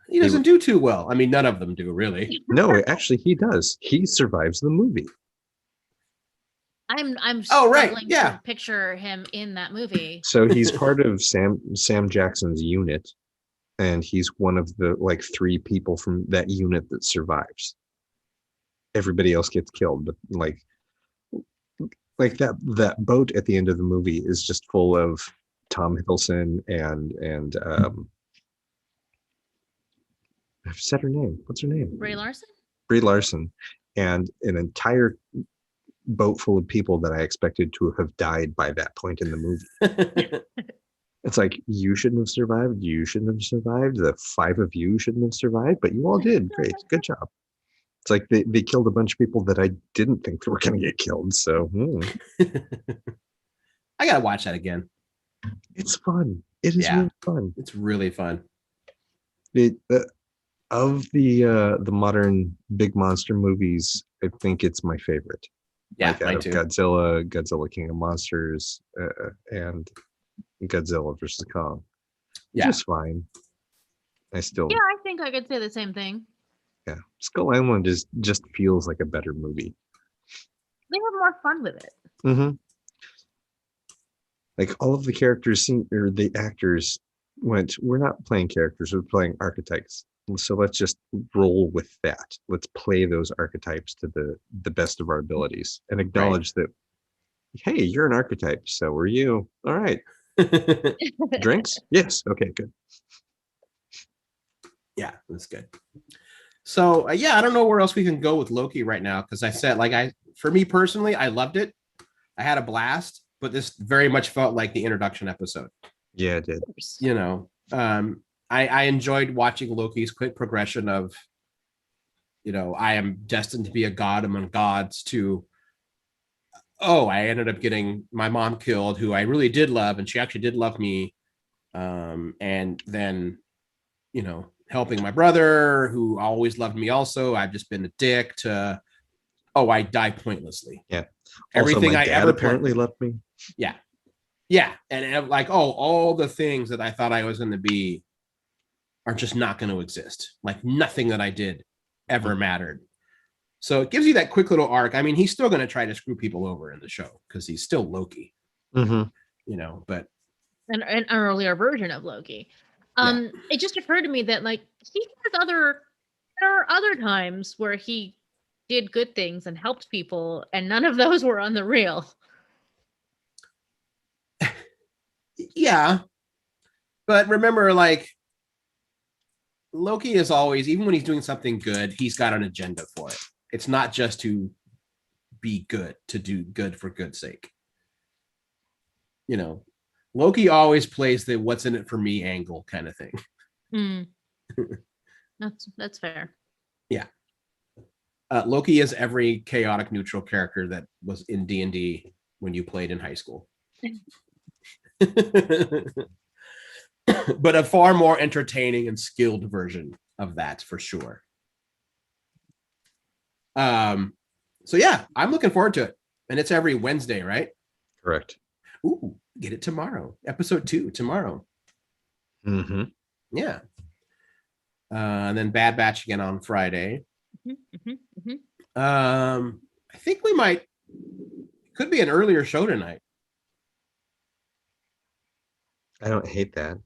[SPEAKER 1] He doesn't do too well. I mean, none of them do, really.
[SPEAKER 3] No, actually, he does. He survives the movie.
[SPEAKER 2] I'm struggling to picture him in that movie.
[SPEAKER 3] So he's part of Sam Jackson's unit, and he's one of the like 3 people from that unit that survives. Everybody else gets killed, but like that boat at the end of the movie is just full of Tom Hiddleston and I've said her name. What's her name?
[SPEAKER 2] Brie Larson.
[SPEAKER 3] Brie Larson, and an entire boat full of people that I expected to have died by that point in the movie. It's like, you shouldn't have survived. You shouldn't have survived. The 5 of you shouldn't have survived, but you all did. Great. Good job. It's like they killed a bunch of people that I didn't think were going to get killed. So
[SPEAKER 1] I got to watch that again.
[SPEAKER 3] It's fun. It is really fun.
[SPEAKER 1] It's really fun.
[SPEAKER 3] Of the modern big monster movies, I think it's my favorite.
[SPEAKER 1] Yeah,
[SPEAKER 3] mine too. Godzilla King of Monsters, and Godzilla versus Kong.
[SPEAKER 1] Yeah,
[SPEAKER 3] just fine. I
[SPEAKER 2] think I could say the same thing.
[SPEAKER 3] Yeah, Skull Island just feels like a better movie.
[SPEAKER 2] They have more fun with it.
[SPEAKER 3] Mm-hmm. Like all of the characters or the actors went, we're not playing characters, we're playing archetypes. So let's just roll with that. Let's play those archetypes to the best of our abilities and acknowledge that, hey, you're an archetype. So are you. All right. Drinks? Yes. Okay, good.
[SPEAKER 1] Yeah, that's good. So I don't know where else we can go with Loki right now, because I said, for me personally, I loved it. I had a blast. but this very much felt like the introduction episode.
[SPEAKER 3] Yeah, it did.
[SPEAKER 1] You know, I enjoyed watching Loki's quick progression of, you know, I am destined to be a god among gods to, oh, I ended up getting my mom killed, who I really did love, and she actually did love me. And then, you know, helping my brother, who always loved me also. I've just been a dick to, oh, I die pointlessly.
[SPEAKER 3] Yeah.
[SPEAKER 1] Everything
[SPEAKER 3] my
[SPEAKER 1] I
[SPEAKER 3] dad
[SPEAKER 1] ever
[SPEAKER 3] apparently loved me.
[SPEAKER 1] Yeah. Yeah. And like, oh, all the things that I thought I was going to be are just not going to exist. Like nothing that I did ever mattered. So it gives you that quick little arc. I mean, he's still going to try to screw people over in the show because he's still Loki, you know, but
[SPEAKER 2] an earlier version of Loki. It just occurred to me that like there are other times where he did good things and helped people, and none of those were on the real.
[SPEAKER 1] Yeah. But remember, like, Loki is always, even when he's doing something good, he's got an agenda for it. It's not just to be good, to do good for good's sake. You know, Loki always plays the what's in it for me angle kind of thing.
[SPEAKER 2] That's fair.
[SPEAKER 1] Yeah. Loki is every chaotic neutral character that was in D&D when you played in high school. But a far more entertaining and skilled version of that for sure. So yeah, I'm looking forward to it. And it's every Wednesday, right?
[SPEAKER 3] Correct.
[SPEAKER 1] Ooh, get it tomorrow. Episode 2 tomorrow. Yeah. And then Bad Batch again on Friday. I think we could be an earlier show tonight.
[SPEAKER 3] I don't hate that.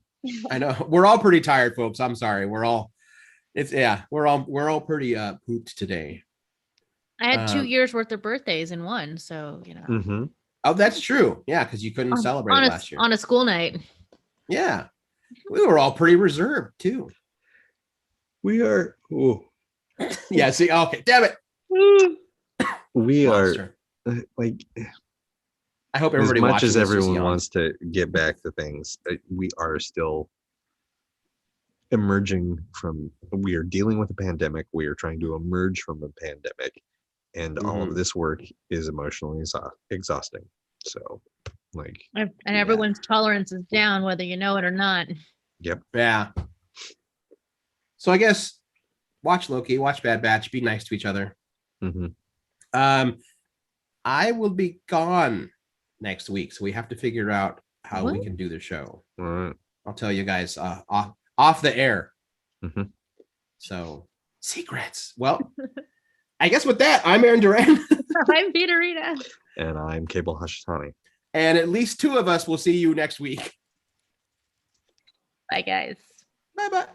[SPEAKER 1] I know we're all pretty tired, folks. I'm sorry. We're all pretty pooped today.
[SPEAKER 2] I had 2 years worth of birthdays in one, so you know.
[SPEAKER 1] Oh, that's true. Yeah, because you couldn't celebrate last year
[SPEAKER 2] on a school night.
[SPEAKER 1] Yeah, we were all pretty reserved too.
[SPEAKER 3] We are.
[SPEAKER 1] Yeah. See. Okay. Damn it.
[SPEAKER 3] We Monster. Are like.
[SPEAKER 1] I hope everybody,
[SPEAKER 3] as much as everyone wants to get back to things, we are still emerging from. We are dealing with a pandemic. We are trying to emerge from a pandemic, and all of this work is emotionally exhausting. So, like,
[SPEAKER 2] and everyone's tolerance is down, whether you know it or not.
[SPEAKER 3] Yep.
[SPEAKER 1] Yeah. So I guess watch Loki, watch Bad Batch, be nice to each other. I will be gone next week, so we have to figure out how we can do the show. I'll tell you guys off the air. So secrets. Well, I guess with that, I'm Aaron Duran.
[SPEAKER 2] I'm Peter Rita.
[SPEAKER 3] And I'm Cable Hashitani.
[SPEAKER 1] And at least 2 of us will see you next week.
[SPEAKER 2] Bye, guys.
[SPEAKER 1] Bye-bye.